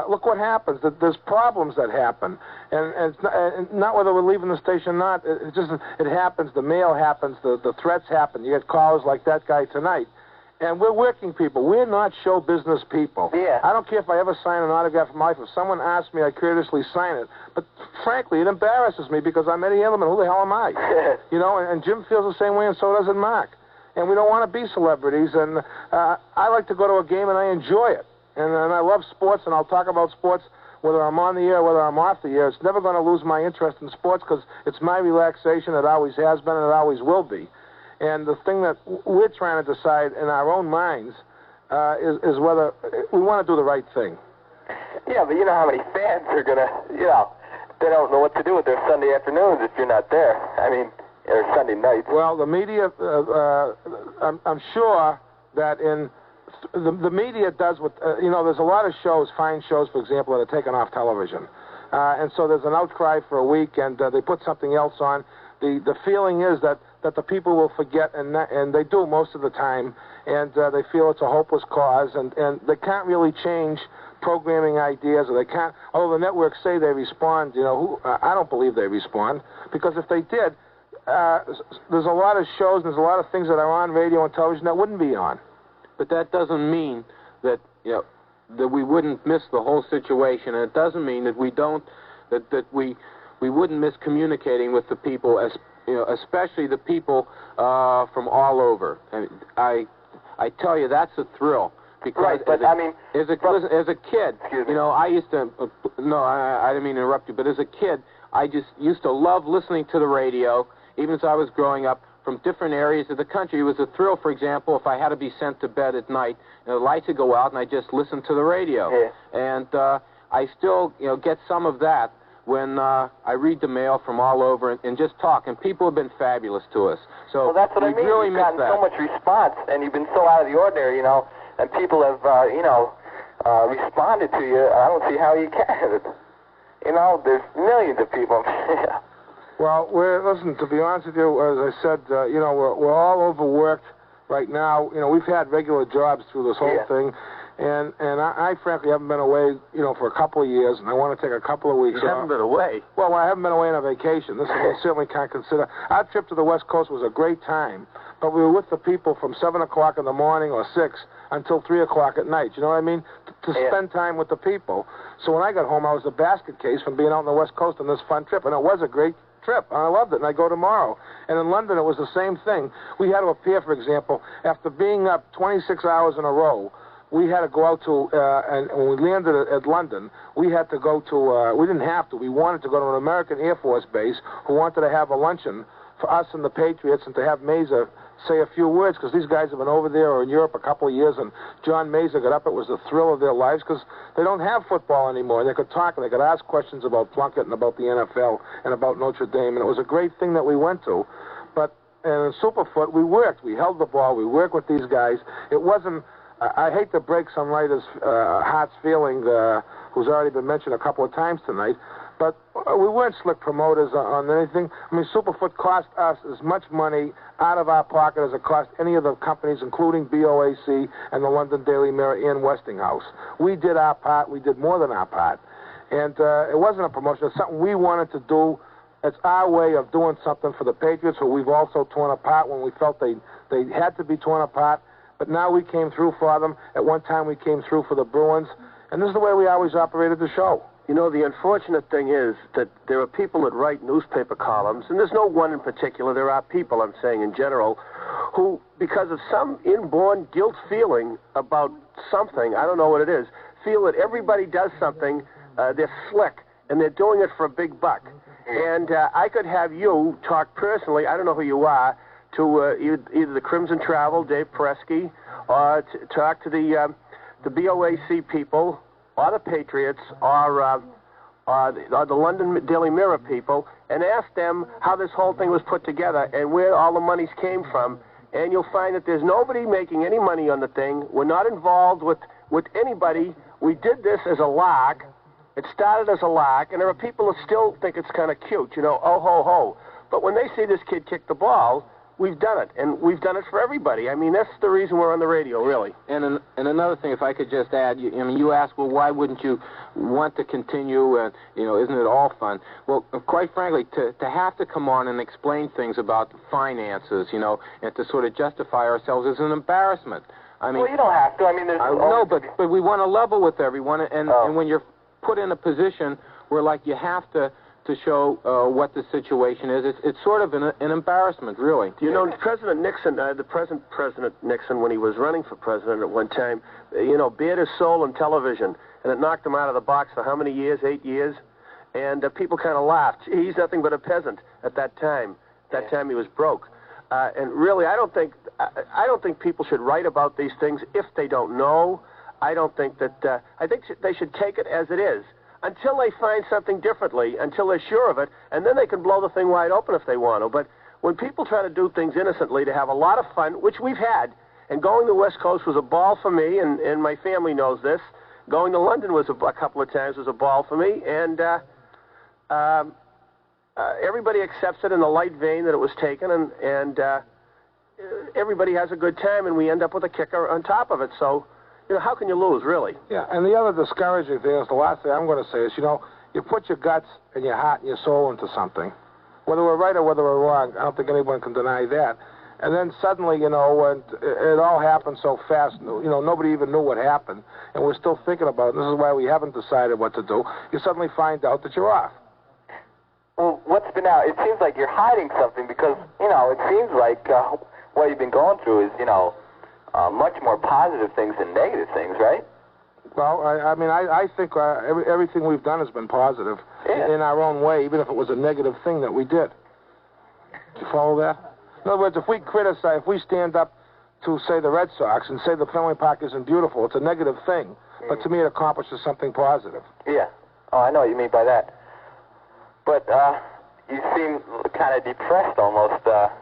[SPEAKER 2] look what happens. There's problems that happen, and it's not whether we're leaving the station or not. It happens. The mail happens. The threats happen. You get calls like that guy tonight. And we're working people. We're not show business people.
[SPEAKER 3] Yeah.
[SPEAKER 2] I don't care if I ever sign an autograph in my life. If someone asks me, I courteously sign it. But frankly, it embarrasses me because I'm Eddie Andelman. Who the hell am I? And Jim feels the same way, and so does Mark. And we don't want to be celebrities. And I like to go to a game, and I enjoy it. And I love sports, and I'll talk about sports whether I'm on the air, whether I'm off the air. It's never going to lose my interest in sports because it's my relaxation. It always has been, and it always will be. And the thing that we're trying to decide in our own minds is whether we want to do the right thing.
[SPEAKER 3] Yeah, but you know how many fans are going to, they don't know what to do with their Sunday afternoons if you're not there. Or Sunday nights.
[SPEAKER 2] Well, the media, I'm sure that the media does what, there's a lot of shows, fine shows, for example, that are taken off television. And so there's an outcry for a week, and they put something else on. The feeling is that the people will forget, and they do most of the time, and they feel it's a hopeless cause, and they can't really change programming ideas, or they can't, although the networks say they respond, I don't believe they respond, because if they did, there's a lot of shows, and there's a lot of things that are on radio and television that wouldn't be on.
[SPEAKER 4] But that doesn't mean that, that we wouldn't miss the whole situation, and it doesn't mean that we don't, that we wouldn't miss communicating with the people, especially the people from all over. And I tell you, that's a thrill. Because
[SPEAKER 3] right, but
[SPEAKER 4] as a kid, I used to. I didn't mean to interrupt you, but as a kid, I just used to love listening to the radio, even as I was growing up, from different areas of the country. It was a thrill, for example, if I had to be sent to bed at night, the lights would go out, and I just listened to the radio.
[SPEAKER 3] Yeah.
[SPEAKER 4] And I still, get some of that when I read the mail from all over and just talk. And people have been fabulous to us. So
[SPEAKER 3] well, that's what I mean.
[SPEAKER 4] Really
[SPEAKER 3] You've gotten so much response, and you've been so out of the ordinary, and people have, responded to you. I don't see how you can. There's millions of people.
[SPEAKER 2] Well, listen, to be honest with you, as I said, we're all overworked right now. We've had regular jobs through this whole thing. And I frankly haven't been away, for a couple of years, and I want to take a couple of weeks off.
[SPEAKER 5] You haven't been away?
[SPEAKER 2] Well, I haven't been away on a vacation. This I certainly can't consider. Our trip to the West Coast was a great time, but we were with the people from 7 o'clock in the morning or 6 until 3 o'clock at night. You know what I mean? To spend time with the people. So when I got home, I was a basket case from being out on the West Coast on this fun trip, and it was a great trip. I loved it, and I go tomorrow. And in London, it was the same thing. We had to appear, for example, after being up 26 hours in a row. We had to go out to, and when we landed at London, we had to go to, we didn't have to, we wanted to go to an American Air Force base who wanted to have a luncheon for us and the Patriots, and to have Mesa say a few words, because these guys have been over there or in Europe a couple of years, and John Mesa got up. It was the thrill of their lives, because they don't have football anymore. They could talk, and they could ask questions about Plunkett and about the NFL and about Notre Dame, and it was a great thing that we went to. But in Superfoot, we worked. We held the ball. We worked with these guys. It wasn't... I hate to break some writer's heart's feeling, who's already been mentioned a couple of times tonight, but we weren't slick promoters on anything. Superfoot cost us as much money out of our pocket as it cost any of the companies, including BOAC and the London Daily Mirror and Westinghouse. We did our part. We did more than our part. And it wasn't a promotion. It's something we wanted to do. It's our way of doing something for the Patriots, who we've also torn apart when we felt they had to be torn apart. But now we came through for them. At one time, we came through for the Bruins. And this is the way we always operated the show.
[SPEAKER 5] The unfortunate thing is that there are people that write newspaper columns, and there's no one in particular. There are people, I'm saying in general, who, because of some inborn guilt feeling about something, I don't know what it is, feel that everybody does something, they're slick, and they're doing it for a big buck. And I could have you talk personally, I don't know who you are, to either the Crimson Travel, Dave Presky, or talk to the BOAC people, or the Patriots, or the London Daily Mirror people, and ask them how this whole thing was put together and where all the monies came from. And you'll find that there's nobody making any money on the thing. We're not involved with anybody. We did this as a lark. It started as a lark, and there are people that still think it's kind of cute, you know, oh, ho, ho. But when they see this kid kick the ball, we've done it, and we've done it for everybody. I mean, that's the reason we're on the radio, really.
[SPEAKER 4] And another thing, if I could just add, you asked, well, why wouldn't you want to continue, and, isn't it all fun? Well, quite frankly, to have to come on and explain things about finances, and to sort of justify ourselves is an embarrassment. I mean,
[SPEAKER 6] well, you don't have to. I mean, there's...
[SPEAKER 4] No, but we want to level with everyone, and when you're put in a position where, like, you have to show what the situation is, it's sort of an embarrassment, really.
[SPEAKER 5] President Nixon, the present President Nixon, when he was running for president at one time, bared his soul on television, and it knocked him out of the box for how many years? 8 years? And people kind of laughed. He's nothing but a peasant at that time. That time he was broke. And really, I don't think people should write about these things if they don't know. I don't think that. I think they should take it as it is until they find something differently, until they're sure of it, and then they can blow the thing wide open if they want to. But when people try to do things innocently to have a lot of fun, which we've had, and going to the West Coast was a ball for me, and my family knows this. Going to London was a couple of times was a ball for me, and everybody accepts it in the light vein that it was taken, and everybody has a good time, and we end up with a kicker on top of it. So, how can you lose, really?
[SPEAKER 2] Yeah, and the other discouraging thing is, the last thing I'm going to say is, you put your guts and your heart and your soul into something. Whether we're right or whether we're wrong, I don't think anyone can deny that. And then suddenly, when it all happened so fast, nobody even knew what happened, and we're still thinking about it. This is why we haven't decided what to do. You suddenly find out that you're off.
[SPEAKER 6] Well, what's been out? It seems like you're hiding something because, it seems like what you've been going through is, much more positive things than negative things, right?
[SPEAKER 2] Well, I think everything we've done has been positive in our own way, even if it was a negative thing that we did. Do you follow that? In other words, if we stand up to, say, the Red Sox and say the Fenway Park isn't beautiful, it's a negative thing. But to me, it accomplishes something positive.
[SPEAKER 6] Yeah. Oh, I know what you mean by that. But you seem kind of depressed almost, that,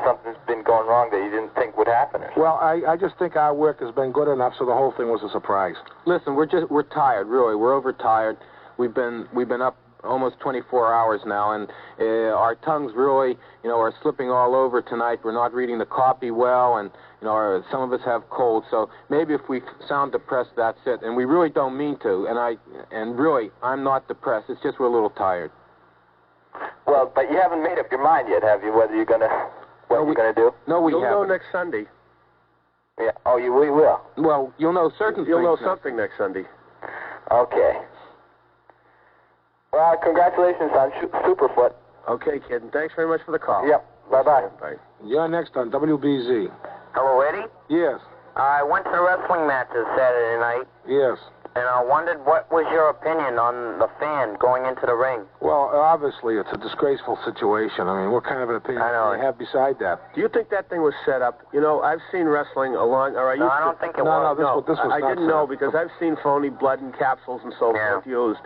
[SPEAKER 6] something's been going wrong that you didn't think would happen. Or something.
[SPEAKER 2] Well, I just think our work has been good enough, so the whole thing was a surprise.
[SPEAKER 4] Listen, we're tired, really. We're overtired. We've been up almost 24 hours now, and our tongues really, are slipping all over tonight. We're not reading the copy well, and some of us have colds. So maybe if we sound depressed, that's it. And we really don't mean to. And really, I'm not depressed. It's just we're a little tired.
[SPEAKER 6] Well, but you haven't made up your mind yet, have you? Whether you're gonna do?
[SPEAKER 4] No, we haven't.
[SPEAKER 5] You'll know next Sunday.
[SPEAKER 6] Yeah. Oh, we will.
[SPEAKER 4] Well, you'll know certain
[SPEAKER 5] You'll know
[SPEAKER 4] things
[SPEAKER 5] something next Sunday.
[SPEAKER 6] Okay. Well, congratulations on Superfoot.
[SPEAKER 5] Okay, kid, and thanks very much for the call.
[SPEAKER 6] Yep. Bye-bye.
[SPEAKER 5] Bye.
[SPEAKER 2] You're next on WBZ.
[SPEAKER 11] Hello, Eddie?
[SPEAKER 2] Yes.
[SPEAKER 11] I went to the wrestling matches Saturday night,
[SPEAKER 2] Yes.
[SPEAKER 11] and I wondered what was your opinion on the fan going into the ring.
[SPEAKER 2] Well, obviously, it's a disgraceful situation. I mean, what kind of an opinion do you have beside that?
[SPEAKER 5] Do you think that thing was set up? I've seen wrestling along... Or
[SPEAKER 11] No, I don't think it was.
[SPEAKER 2] This was
[SPEAKER 5] I
[SPEAKER 2] not
[SPEAKER 5] didn't
[SPEAKER 2] set
[SPEAKER 5] know
[SPEAKER 2] up.
[SPEAKER 5] because I've seen phony blood and capsules and so forth used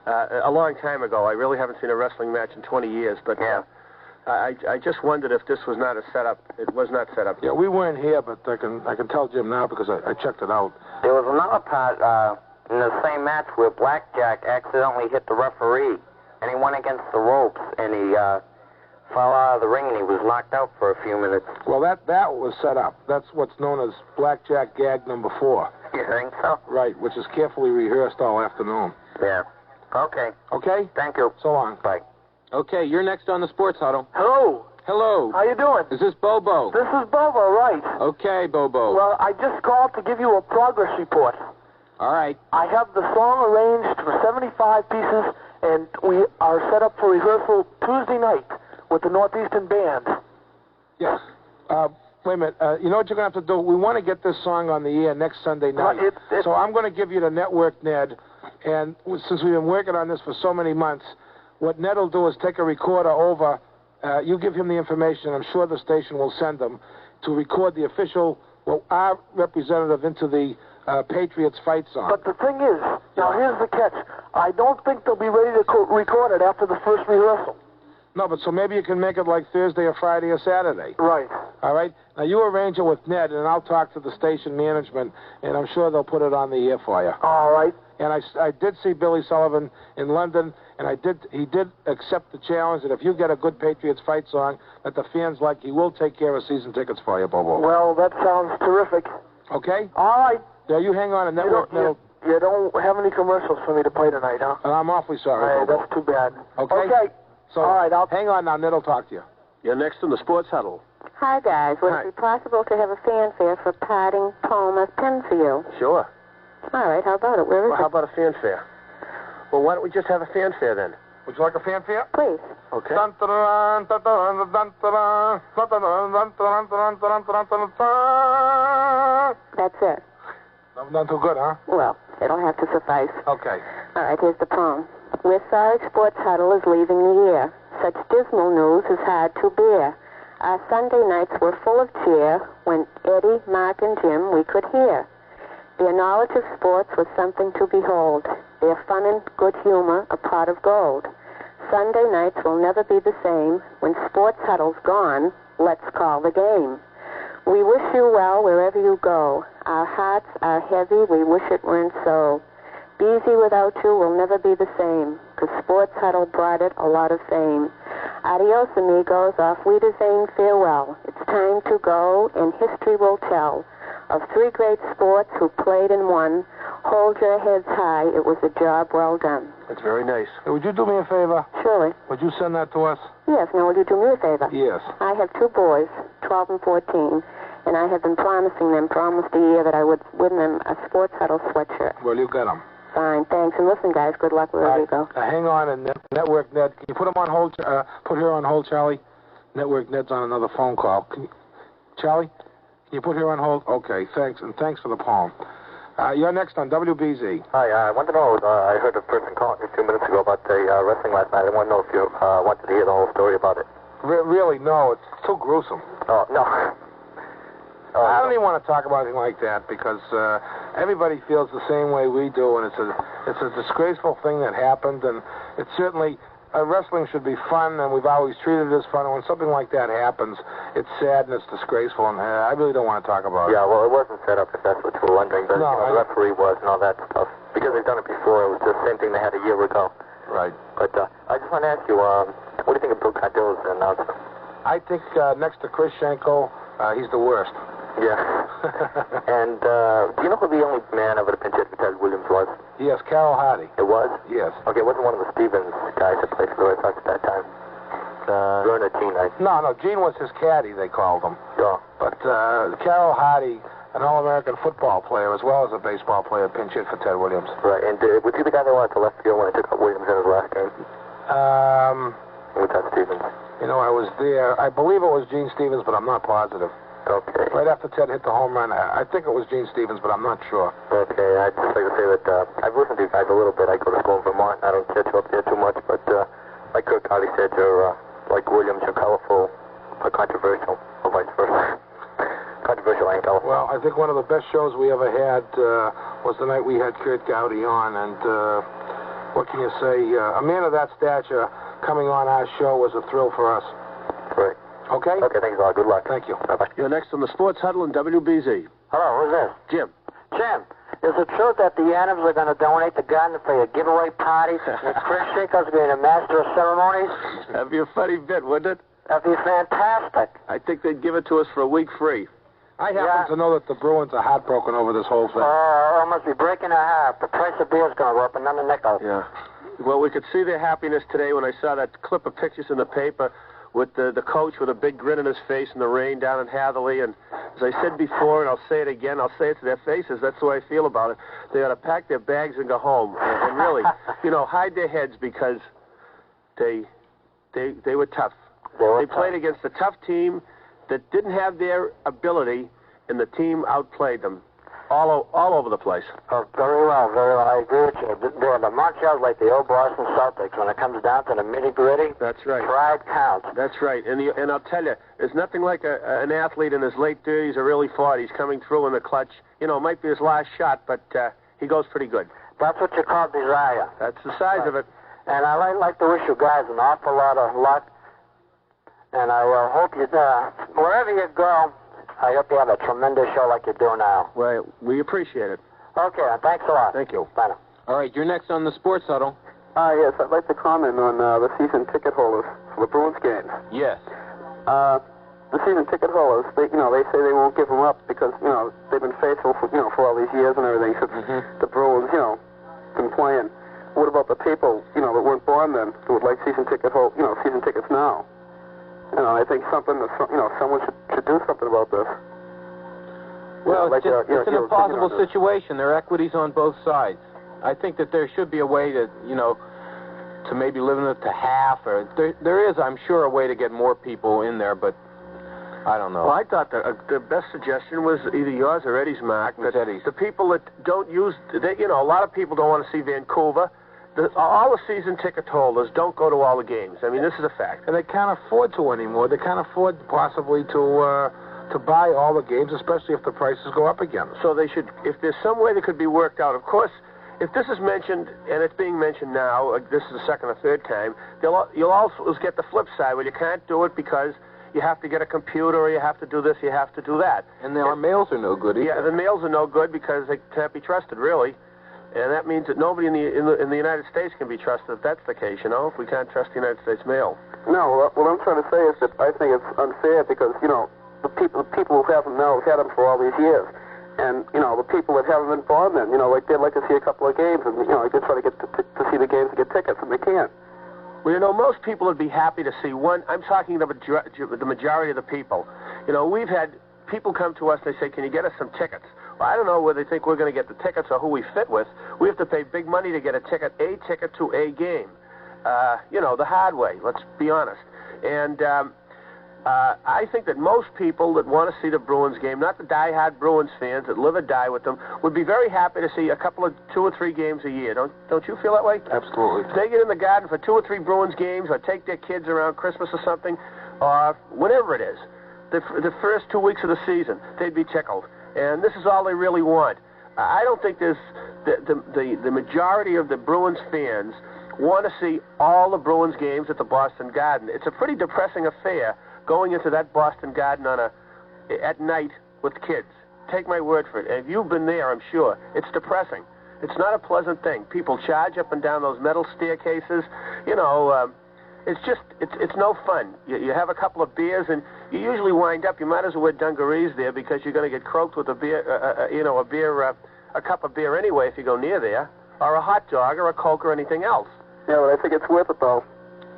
[SPEAKER 5] a long time ago. I really haven't seen a wrestling match in 20 years, but I just wondered if this was not a setup. It was not set up.
[SPEAKER 2] Yeah, we weren't here, but I can tell Jim now because I checked it out.
[SPEAKER 11] There was another part in the same match where Blackjack accidentally hit the referee, and he went against the ropes, and he fell out of the ring, and he was knocked out for a few minutes.
[SPEAKER 2] Well, that was set up. That's what's known as Blackjack gag number 4.
[SPEAKER 11] You think so?
[SPEAKER 2] Right, which is carefully rehearsed all afternoon.
[SPEAKER 11] Yeah. Okay.
[SPEAKER 2] Okay?
[SPEAKER 11] Thank you.
[SPEAKER 2] So long.
[SPEAKER 11] Bye.
[SPEAKER 4] Okay, you're next on the Sports Huddle.
[SPEAKER 6] Hello.
[SPEAKER 4] Hello.
[SPEAKER 6] How you doing?
[SPEAKER 4] Is this Bobo?
[SPEAKER 6] This is Bobo, right?
[SPEAKER 4] Okay, Bobo.
[SPEAKER 6] Well, I just called to give you a progress report.
[SPEAKER 4] All right.
[SPEAKER 6] I have the song arranged for 75 pieces, and we are set up for rehearsal Tuesday night with the Northeastern Band.
[SPEAKER 2] Yes. Wait a minute. You know what you're going to have to do? We want to get this song on the air next Sunday night. So I'm going to give you the network, Ned. And since we've been working on this for so many months, what Ned will do is take a recorder over you give him the information. I'm sure the station will send them to record the official, our representative into the Patriots fight song.
[SPEAKER 6] But the thing is, now here's the catch. I don't think they'll be ready to record it after the first rehearsal.
[SPEAKER 2] No, but so maybe you can make it like Thursday or Friday or Saturday.
[SPEAKER 6] Right.
[SPEAKER 2] All right? Now, you arrange it with Ned, and I'll talk to the station management, and I'm sure they'll put it on the air for you.
[SPEAKER 6] All right.
[SPEAKER 2] And I did see Billy Sullivan in London, and he did accept the challenge that if you get a good Patriots fight song that the fans like, he will take care of season tickets for you, Bobo.
[SPEAKER 6] Well, that sounds terrific.
[SPEAKER 2] Okay?
[SPEAKER 6] All right.
[SPEAKER 2] Now, you hang on, and network...
[SPEAKER 6] You don't have any commercials for me to play tonight, huh?
[SPEAKER 2] I'm awfully sorry,
[SPEAKER 6] All right,
[SPEAKER 2] Bobo.
[SPEAKER 6] that's too bad.
[SPEAKER 2] Okay? So,
[SPEAKER 6] all right,
[SPEAKER 2] hang on now, Ned will talk to you.
[SPEAKER 5] You're next in the Sports Huddle.
[SPEAKER 12] Hi, guys. Would it be possible to have a fanfare for parting poem of pen for you?
[SPEAKER 5] Sure.
[SPEAKER 12] All right, how about it? Where is
[SPEAKER 5] Well, how about a fanfare? Well, why don't we just have a fanfare then?
[SPEAKER 2] Would you like a fanfare?
[SPEAKER 12] Please.
[SPEAKER 5] Okay.
[SPEAKER 12] That's it.
[SPEAKER 2] Not too good, huh?
[SPEAKER 12] Well, it'll have to suffice.
[SPEAKER 2] Okay.
[SPEAKER 12] All right, here's the poem. We're sorry Sports Huddle is leaving the year. Such dismal news is hard to bear. Our Sunday nights were full of cheer. When Eddie, Mark, and Jim we could hear. Their knowledge of sports was something to behold. Their fun and good humor a pot of gold. Sunday nights will never be the same. When Sports Huddle's gone, let's call the game. We wish you well wherever you go. Our hearts are heavy. We wish it weren't so. Beezy without you will never be the same, 'cause Sports Huddle brought it a lot of fame. Adios, amigos. Auf Wiedersehen, farewell. It's time to go, and history will tell of three great sports who played and won. Hold your heads high. It was a job well done.
[SPEAKER 5] That's very nice.
[SPEAKER 2] Hey, would you do me a favor?
[SPEAKER 12] Surely.
[SPEAKER 2] Would you send that to us?
[SPEAKER 12] Yes. Now, will you do me a favor?
[SPEAKER 2] Yes.
[SPEAKER 12] I have two boys, 12 and 14, and I have been promising them for almost a year that I would win them a Sports Huddle sweatshirt.
[SPEAKER 2] Well, you got them.
[SPEAKER 12] Fine, thanks. And listen, guys, good luck wherever you go.
[SPEAKER 2] Hang on, and Network Ned. Can you put him on hold? Put her on hold, Charlie. Network Ned's on another phone call. Charlie, can you put her on hold? Okay, thanks, and thanks for the poem. You're next on WBZ.
[SPEAKER 8] Hi, I want to know, I heard a person calling a few minutes ago about the wrestling last night. I want to know if you wanted to hear the whole story about it.
[SPEAKER 2] Really, no, it's too gruesome.
[SPEAKER 8] Oh, no.
[SPEAKER 2] I don't even want to talk about anything like that because everybody feels the same way we do, and it's a disgraceful thing that happened, and it's certainly wrestling should be fun, and we've always treated it as fun. And when something like that happens, it's sad and it's disgraceful, and I really don't want to talk about it.
[SPEAKER 8] Yeah, well, it wasn't set up, if that's what you were wondering, but
[SPEAKER 2] no,
[SPEAKER 8] the referee was and all that stuff. Because they've done it before, it was the same thing they had a year ago.
[SPEAKER 2] Right.
[SPEAKER 8] But I just want to ask you, what do you think of Bill Cardill's announcer?
[SPEAKER 2] I think next to Chris Schenkel, he's the worst.
[SPEAKER 8] Yeah. And do you know who the only man over the pinch hit for Ted Williams was?
[SPEAKER 2] Yes, Carol Hardy.
[SPEAKER 8] It was?
[SPEAKER 2] Yes.
[SPEAKER 8] Okay, it wasn't one of the Stevens guys that played for the Red Sox at that time. Werner Gene,
[SPEAKER 2] No, Gene was his caddy, they called him.
[SPEAKER 8] Yeah.
[SPEAKER 2] But Carol Hardy, an All-American football player as well as a baseball player, pinch hit for Ted Williams.
[SPEAKER 8] Right, and was he the guy that went to left field when they took out Williams in his last game? Was that Stevens?
[SPEAKER 2] You know, I was there. I believe it was Gene Stevens, but I'm not positive.
[SPEAKER 8] Okay.
[SPEAKER 2] Right after Ted hit the home run, I think it was Gene Stevens, but I'm not sure.
[SPEAKER 8] Okay, I'd just like to say that I've listened to you guys a little bit. I go to school in Vermont. I don't catch you up there too much, but like Kirk Hardy said, you're like Williams, you're colorful, but controversial, or vice versa. Controversial and colorful.
[SPEAKER 2] Well, I think one of the best shows we ever had was the night we had Kurt Gowdy on, and what can you say? A man of that stature coming on our show was a thrill for us.
[SPEAKER 8] Right.
[SPEAKER 2] Okay?
[SPEAKER 8] Okay, thanks a lot. Good luck.
[SPEAKER 2] Thank you.
[SPEAKER 5] Bye-bye. You're next on the Sports Huddle in WBZ.
[SPEAKER 6] Hello, who's this?
[SPEAKER 5] Jim.
[SPEAKER 6] Jim, is it true that the Adams are going to donate the gun for a giveaway party? And Chris Schenkel's going to master of ceremonies?
[SPEAKER 5] That'd be a funny bit, wouldn't it?
[SPEAKER 6] That'd be fantastic.
[SPEAKER 5] I think they'd give it to us for a week free.
[SPEAKER 2] I happen to know that the Bruins are heartbroken over this whole thing.
[SPEAKER 6] Oh, it must be breaking their heart. The price of beer's going to go up another nickel.
[SPEAKER 5] Yeah. Well, we could see their happiness today when I saw that clip of pictures in the paper with the coach with a big grin on his face in the rain down in Hatherley. And as I said before, and I'll say it again, I'll say it to their faces, that's the way I feel about it. They ought to pack their bags and go home. And really, hide their heads because they were tough. They played against a tough team that didn't have their ability, and the team outplayed them. all over the place.
[SPEAKER 8] Oh, very well, very well. I agree with you. The Montreal's like the old Boston Celtics. When it comes down to the nitty-gritty,
[SPEAKER 5] That's right.
[SPEAKER 8] pride counts.
[SPEAKER 5] That's right. And I'll tell you, there's nothing like an athlete in his late 30s or early 40s coming through in the clutch. You know, it might be his last shot, but he goes pretty good.
[SPEAKER 8] That's what you call desire.
[SPEAKER 5] That's the size of it.
[SPEAKER 8] And I'd like to wish you guys an awful lot of luck. And I will hope you, wherever you go, I hope you have a tremendous show like you do now.
[SPEAKER 5] Well, we appreciate it.
[SPEAKER 8] Okay, thanks a lot.
[SPEAKER 5] Thank you.
[SPEAKER 8] Bye now.
[SPEAKER 4] All right, you're next on the Sports Huddle.
[SPEAKER 6] Yes, I'd like to comment on the season ticket holders for the Bruins games.
[SPEAKER 4] Yes.
[SPEAKER 6] The season ticket holders, they say they won't give them up because, they've been faithful for all these years and everything since the Bruins, been playing. What about the people, that weren't born then who would like season tickets now? I think someone should do something about this.
[SPEAKER 4] Well, it's an impossible situation. There are equities on both sides. I think that there should be a way to, to maybe limit it to half, or there is, I'm sure, a way to get more people in there, but I don't know.
[SPEAKER 5] Well, I thought the best suggestion was either yours or Eddie's, Mark. That
[SPEAKER 4] Eddie's.
[SPEAKER 5] The people that don't use, a lot of people don't want to see Vancouver. All the season ticket holders don't go to all the games. I mean, this is a fact.
[SPEAKER 2] And they can't afford to anymore. They can't afford possibly to buy all the games, especially if the prices go up again.
[SPEAKER 5] So they should, if there's some way that could be worked out, of course, if this is mentioned, and it's being mentioned now, this is the second or third time, you'll also get the flip side where you can't do it because you have to get a computer, or you have to do this, you have to do that.
[SPEAKER 4] And our mails are no good either.
[SPEAKER 5] Yeah, the mails are no good because they can't be trusted, really. And that means that nobody in the United States can be trusted if that's the case, if we can't trust the United States mail.
[SPEAKER 6] No, what I'm trying to say is that I think it's unfair because, the people who have them now have had them for all these years. And, the people that haven't been born then, they'd like to see a couple of games and, they try to get to see the games and get tickets, and they can't.
[SPEAKER 5] Well, most people would be happy to see one. I'm talking the majority of the people. We've had people come to us, they say, can you get us some tickets? Well, I don't know whether they think we're going to get the tickets or who we fit with. We have to pay big money to get a ticket to a game. The hard way, let's be honest. And I think that most people that want to see the Bruins game, not the die-hard Bruins fans that live or die with them, would be very happy to see a couple of 2 or 3 games a year. Don't you feel that way?
[SPEAKER 2] Absolutely.
[SPEAKER 5] If they get in the garden for 2 or 3 Bruins games, or take their kids around Christmas or something, or whatever it is, the first 2 weeks of the season, they'd be tickled. And this is all they really want. I don't think there's the majority of the Bruins fans want to see all the Bruins games at the Boston Garden. It's a pretty depressing affair going into that Boston Garden at night with kids. Take my word for it. And if you've been there, I'm sure, it's depressing. It's not a pleasant thing. People charge up and down those metal staircases. It's no fun. You have a couple of beers, and you usually wind up, you might as well wear dungarees there because you're going to get croaked with a cup of beer anyway if you go near there, or a hot dog, or a Coke, or anything else.
[SPEAKER 6] Yeah, but I think it's worth it, though,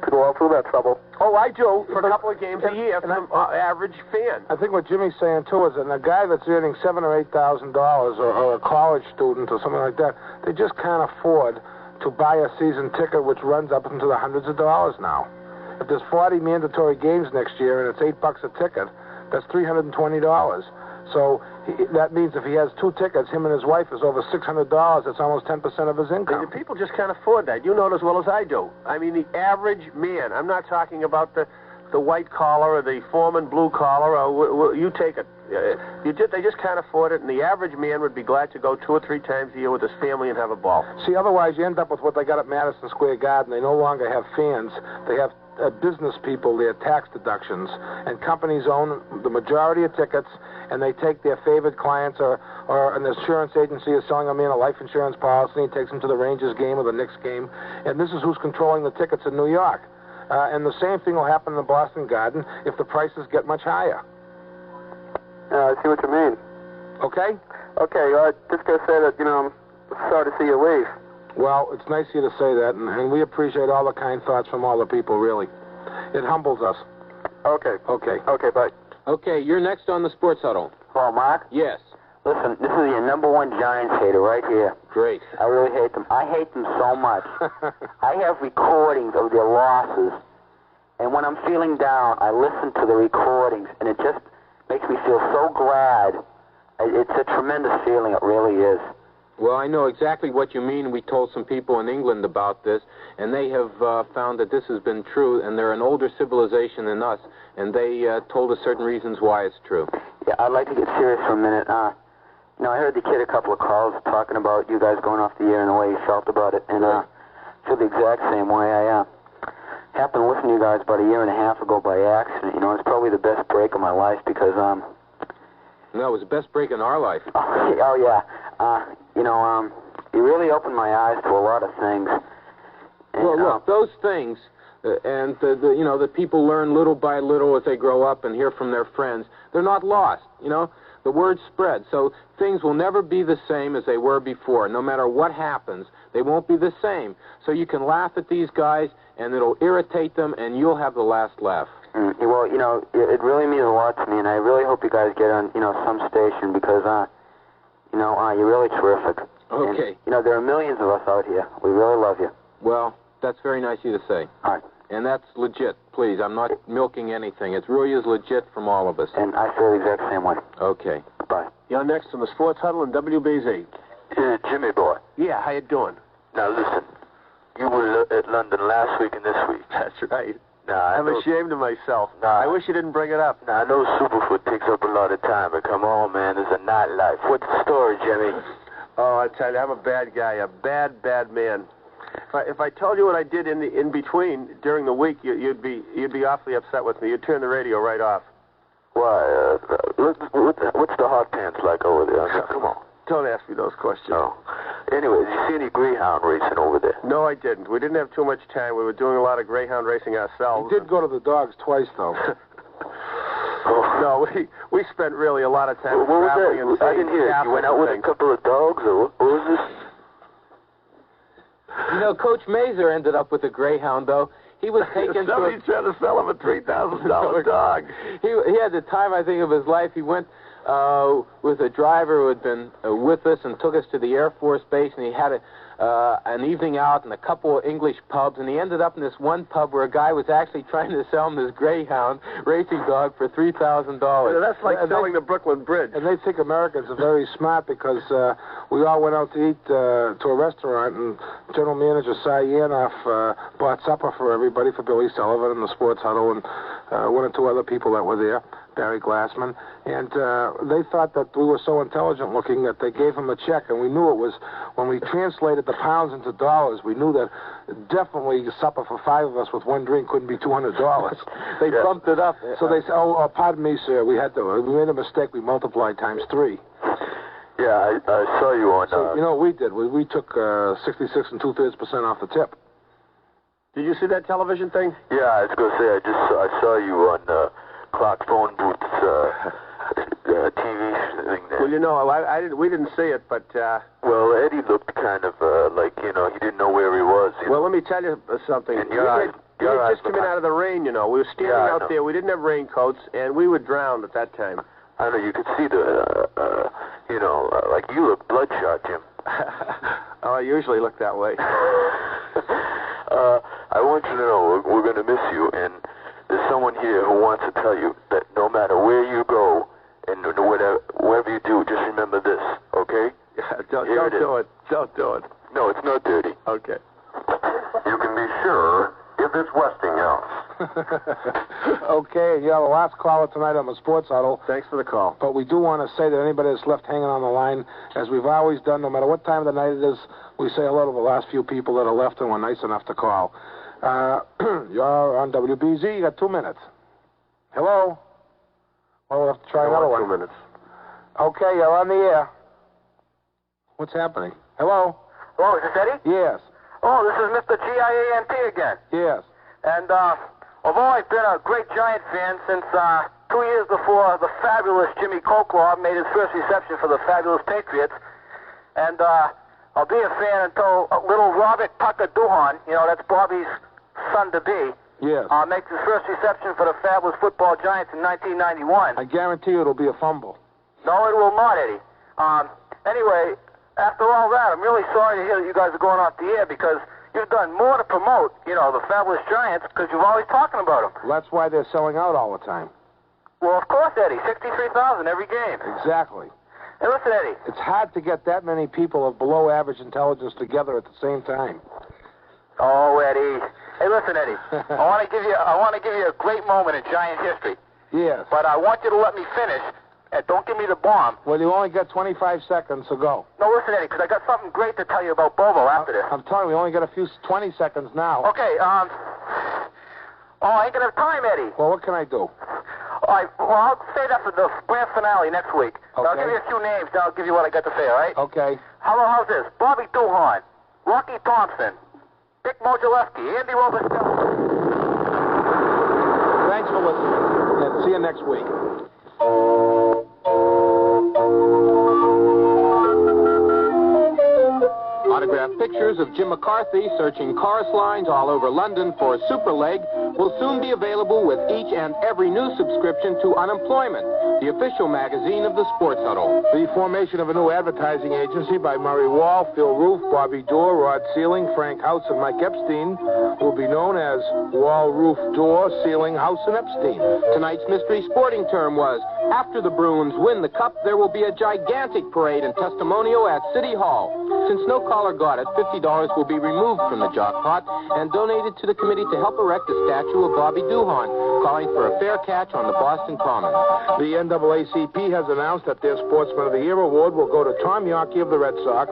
[SPEAKER 6] to go all through that trouble.
[SPEAKER 5] Oh, I do, for a couple of games a year for an average fan.
[SPEAKER 2] I think what Jimmy's saying, too, is that a guy that's earning $7,000 or $8,000 or a college student or something like that, they just can't afford to buy a season ticket which runs up into the hundreds of dollars now. If there's 40 mandatory games next year and it's $8 a ticket, that's $320. So that means if he has 2 tickets, him and his wife is over $600. That's almost 10% of his income.
[SPEAKER 5] The people just can't afford that. You know it as well as I do. I mean, the average man, I'm not talking about the white collar or the foreman blue collar, or you take it. They just can't afford it, and the average man would be glad to go 2 or 3 times a year with his family and have a ball.
[SPEAKER 2] See, otherwise you end up with what they got at Madison Square Garden. They no longer have fans. They have business people, their tax deductions, and companies own the majority of tickets, and they take their favorite clients, or an insurance agency is selling them in a life insurance policy and takes them to the Rangers game or the Knicks game, and this is who's controlling the tickets in New York. And the same thing will happen in the Boston Garden if the prices get much higher.
[SPEAKER 6] I see what you mean.
[SPEAKER 2] Okay?
[SPEAKER 6] Okay, just going to say that, I'm sorry to see you leave.
[SPEAKER 2] Well, it's nice of you to say that, and we appreciate all the kind thoughts from all the people, really. It humbles us.
[SPEAKER 6] Okay.
[SPEAKER 2] Okay.
[SPEAKER 6] Okay, bye.
[SPEAKER 4] Okay, you're next on the Sports Huddle.
[SPEAKER 8] Hello, Mark?
[SPEAKER 4] Yes.
[SPEAKER 8] Listen, this is your #1 Giants hater right here.
[SPEAKER 4] Great.
[SPEAKER 8] I really hate them. I hate them so much. I have recordings of their losses, and when I'm feeling down, I listen to the recordings, and it just makes me feel so glad
[SPEAKER 11] It's a tremendous feeling. It really is.
[SPEAKER 4] Well, I know exactly what you mean. We told some people in England about this, and they have found that this has been true, and they're an older civilization than us, and they told us certain reasons why it's true.
[SPEAKER 11] Yeah, I'd like to get serious for a minute. You know, I heard the kid a couple of calls talking about you guys going off the air and the way he felt about it, and I feel the exact same way. I happened to listen to you guys about a year and a half ago by accident. You know, it's probably the best break of my life because,
[SPEAKER 4] No, it was the best break in our life.
[SPEAKER 11] Oh yeah. You know, you really opened my eyes to a lot of things. And,
[SPEAKER 4] well, look, those things, and you know, that people learn little by little as they grow up and hear from their friends, they're not lost. You know, the word spread. So things will never be the same as they were before. No matter what happens, they won't be the same. So you can laugh at these guys, and it'll irritate them, and you'll have the last laugh.
[SPEAKER 11] Well, you know, it really means a lot to me, and I really hope you guys get on, you know, some station because, you know, you're really terrific.
[SPEAKER 4] Okay.
[SPEAKER 11] And, you know, there are millions of us out here. We really love you.
[SPEAKER 4] Well, that's very nice of you to say.
[SPEAKER 11] All right.
[SPEAKER 4] And that's legit, please. I'm not milking anything. It really is legit from all of us.
[SPEAKER 11] And I feel the exact same way.
[SPEAKER 4] Okay.
[SPEAKER 11] Bye.
[SPEAKER 5] You're next on the Sports Huddle and WBZ.
[SPEAKER 8] Jimmy boy.
[SPEAKER 5] Yeah, how you doing?
[SPEAKER 8] Now listen, you were at London last week and this week.
[SPEAKER 5] That's right.
[SPEAKER 8] Now,
[SPEAKER 5] I'm ashamed of myself.
[SPEAKER 8] Nah.
[SPEAKER 5] I wish you didn't bring it up.
[SPEAKER 8] Now, I know Superfoot takes up a lot of time, but come on, man, there's a nightlife. What's the story, Jimmy?
[SPEAKER 5] Oh, I tell you, I'm a bad guy, a bad, bad man. If I told you what I did in between during the week, you'd be awfully upset with me. You'd turn the radio right off.
[SPEAKER 8] Why, what's the hot pants like over there? I mean, come on.
[SPEAKER 5] Don't ask me those questions.
[SPEAKER 8] No. Anyway, did you see any greyhound racing over there?
[SPEAKER 5] No, I didn't. We didn't have too much time. We were doing a lot of greyhound racing ourselves.
[SPEAKER 2] We did go to the dogs twice, though.
[SPEAKER 5] No, we spent really a lot of time traveling and
[SPEAKER 8] I didn't hear it. You went out with a couple of dogs, or what was this?
[SPEAKER 4] You know, Coach Mazer ended up with a greyhound, though. He was taken
[SPEAKER 5] Somebody tried to sell him a $3,000 dog.
[SPEAKER 4] He had the time, I think, of his life. He went with a driver who had been with us and took us to the Air Force Base, and he had an evening out in a couple of English pubs, and he ended up in this one pub where a guy was actually trying to sell him this greyhound racing dog for $3,000.
[SPEAKER 5] Yeah, that's like selling the Brooklyn Bridge.
[SPEAKER 2] And they think Americans are very smart because we all went out to eat to a restaurant, and General Manager Cy Yanoff bought supper for everybody, for Billy Sullivan and the Sports Huddle, and one or two other people that were there, Barry Glassman, and they thought that we were so intelligent looking that they gave him a check, and we knew it was, when we translated the pounds into dollars, we knew that definitely supper for five of us with one drink couldn't be $200.
[SPEAKER 4] They bumped it up.
[SPEAKER 2] So they said, oh, pardon me, sir, we made a mistake, we multiplied times 3.
[SPEAKER 8] Yeah, I saw you on...
[SPEAKER 2] So, you know what we did? We took 66 2/3% off the tip.
[SPEAKER 5] Did you see that television thing?
[SPEAKER 8] Yeah, I was going to say, I saw you on Clark Phone Booth's TV thing there.
[SPEAKER 5] Well, you know, we didn't see it, but...
[SPEAKER 8] Well, Eddie looked kind of like, you know, he didn't know where he was.
[SPEAKER 5] Well, let me tell you something.
[SPEAKER 8] And
[SPEAKER 5] we had just come in out of the rain, you know. We were standing out there. We didn't have raincoats, and we were drowned at that time.
[SPEAKER 8] I know, you could see you know, like you look bloodshot, Jim.
[SPEAKER 5] Oh, I usually look that way.
[SPEAKER 8] I want you to know we're going to miss you, and there's someone here who wants to tell you that no matter where you go and whatever you do, just remember this, okay?
[SPEAKER 5] Don't do it. Don't do it.
[SPEAKER 8] No, it's not dirty.
[SPEAKER 5] Okay.
[SPEAKER 13] You can be sure if it's Westinghouse.
[SPEAKER 2] Okay, you're the last caller tonight on the Sports Huddle.
[SPEAKER 5] Thanks for the call.
[SPEAKER 2] But we do want to say that anybody that's left hanging on the line, as we've always done, no matter what time of the night it is, we say hello to the last few people that are left and were nice enough to call. You're on WBZ. You got 2 minutes. Hello? Well, we'll have to try another one.
[SPEAKER 5] 2 minutes.
[SPEAKER 2] Okay, you're on the air. What's happening? Hello?
[SPEAKER 14] Hello, is this Eddie?
[SPEAKER 2] Yes.
[SPEAKER 14] Oh, this is Mr. GIANT again.
[SPEAKER 2] Yes.
[SPEAKER 14] And although I've been a great Giant fan since 2 years before the fabulous Jimmy Colclaw made his first reception for the fabulous Patriots, and I'll be a fan until little Robert Tucker Duhan, you know, that's Bobby's son-to-be,
[SPEAKER 2] yes,
[SPEAKER 14] makes his first reception for the fabulous football Giants in 1991.
[SPEAKER 2] I guarantee you it'll be a fumble.
[SPEAKER 14] No, it will not, Eddie. Anyway, after all that, I'm really sorry to hear that you guys are going off the air because you've done more to promote, you know, the fabulous Giants because you're always talking about them.
[SPEAKER 2] Well, that's why they're selling out all the time.
[SPEAKER 14] Well, of course, Eddie. 63,000 every game.
[SPEAKER 2] Exactly.
[SPEAKER 14] Hey, listen, Eddie.
[SPEAKER 2] It's hard to get that many people of below average intelligence together at the same time.
[SPEAKER 14] Oh, Eddie. Hey, listen, Eddie. I want to give you a great moment in Giant history.
[SPEAKER 2] Yes.
[SPEAKER 14] But I want you to let me finish, and don't give me the bomb.
[SPEAKER 2] Well, you only got 25 seconds, so go.
[SPEAKER 14] No, listen, Eddie, because I got something great to tell you about Bobo after this.
[SPEAKER 2] I'm telling you, we only got 20 seconds now.
[SPEAKER 14] Okay, oh, I ain't gonna have time, Eddie.
[SPEAKER 2] Well, what can I do?
[SPEAKER 14] All right, well, I'll say that for the grand finale next week.
[SPEAKER 2] Okay.
[SPEAKER 14] I'll give you a few names, then I'll give you what I got to say, all right?
[SPEAKER 2] Okay.
[SPEAKER 14] How's this? Bobby Duhan, Rocky Thompson, Dick Mogilewski, Andy Robustello.
[SPEAKER 2] Thanks for listening, and see you next week.
[SPEAKER 4] Autographed pictures of Jim McCarthy searching chorus lines all over London for a super leg will soon be available with each and every new subscription to Unemployment, the official magazine of the Sports Huddle.
[SPEAKER 2] The formation of a new advertising agency by Murray Wall, Phil Roof, Bobby Dorr, Rod Sealing, Frank House, and Mike Epstein will be known as Wall, Roof, Door, Sealing, House, and Epstein.
[SPEAKER 4] Tonight's mystery sporting term was, after the Bruins win the cup, there will be a gigantic parade and testimonial at City Hall. Since no caller got it, $50 will be removed from the jackpot and donated to the committee to help erect a statue of Bobby Duhan, calling for a fair catch on the Boston Common.
[SPEAKER 2] The NAACP has announced that their Sportsman of the Year award will go to Tom Yawkey of the Red Sox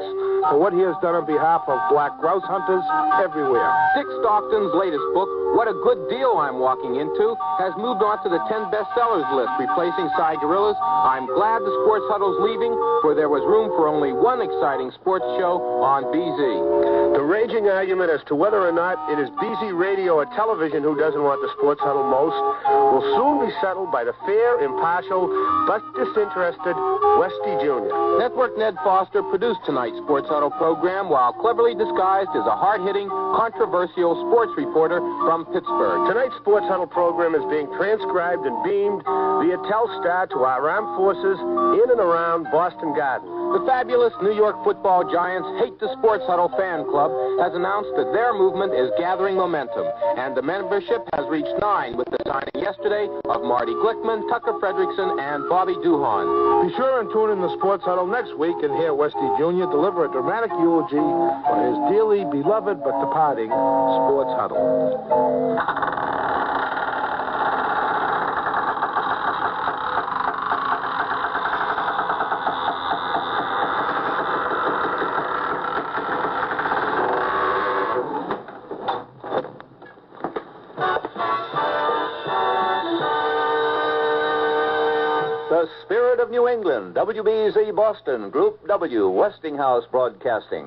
[SPEAKER 2] for what he has done on behalf of black grouse hunters everywhere.
[SPEAKER 4] Dick Stockton's latest book, What a Good Deal I'm Walking Into, has moved on to the 10 bestsellers list, replacing Cy Gorilla's I'm Glad the Sports Huddle's Leaving, for there was room for only one exciting sports show on BZ.
[SPEAKER 5] The raging argument as to whether or not it is BZ Radio or television who doesn't want the Sports Huddle most will soon be settled by the fair, impartial, but disinterested Westy Jr.
[SPEAKER 4] Network Ned Foster produced tonight's Sports Huddle program while cleverly disguised as a hard-hitting, controversial sports reporter from Pittsburgh.
[SPEAKER 5] Tonight's Sports Huddle program is being transcribed and beamed via Telstar to our armed forces in and around Boston Garden.
[SPEAKER 4] The fabulous New York football giants Hate the Sports Huddle fan club has announced that their movement is gathering momentum, and the membership has reached 9 with the signing yesterday of Marty Glickman, Tucker Fredrickson, and Bobby Duhan.
[SPEAKER 2] Be sure and tune in the Sports Huddle next week and hear Westy Jr. deliver a dramatic eulogy for his dearly beloved but departing Sports Huddle.
[SPEAKER 9] The Spirit of New England, WBZ Boston, Group W, Westinghouse Broadcasting.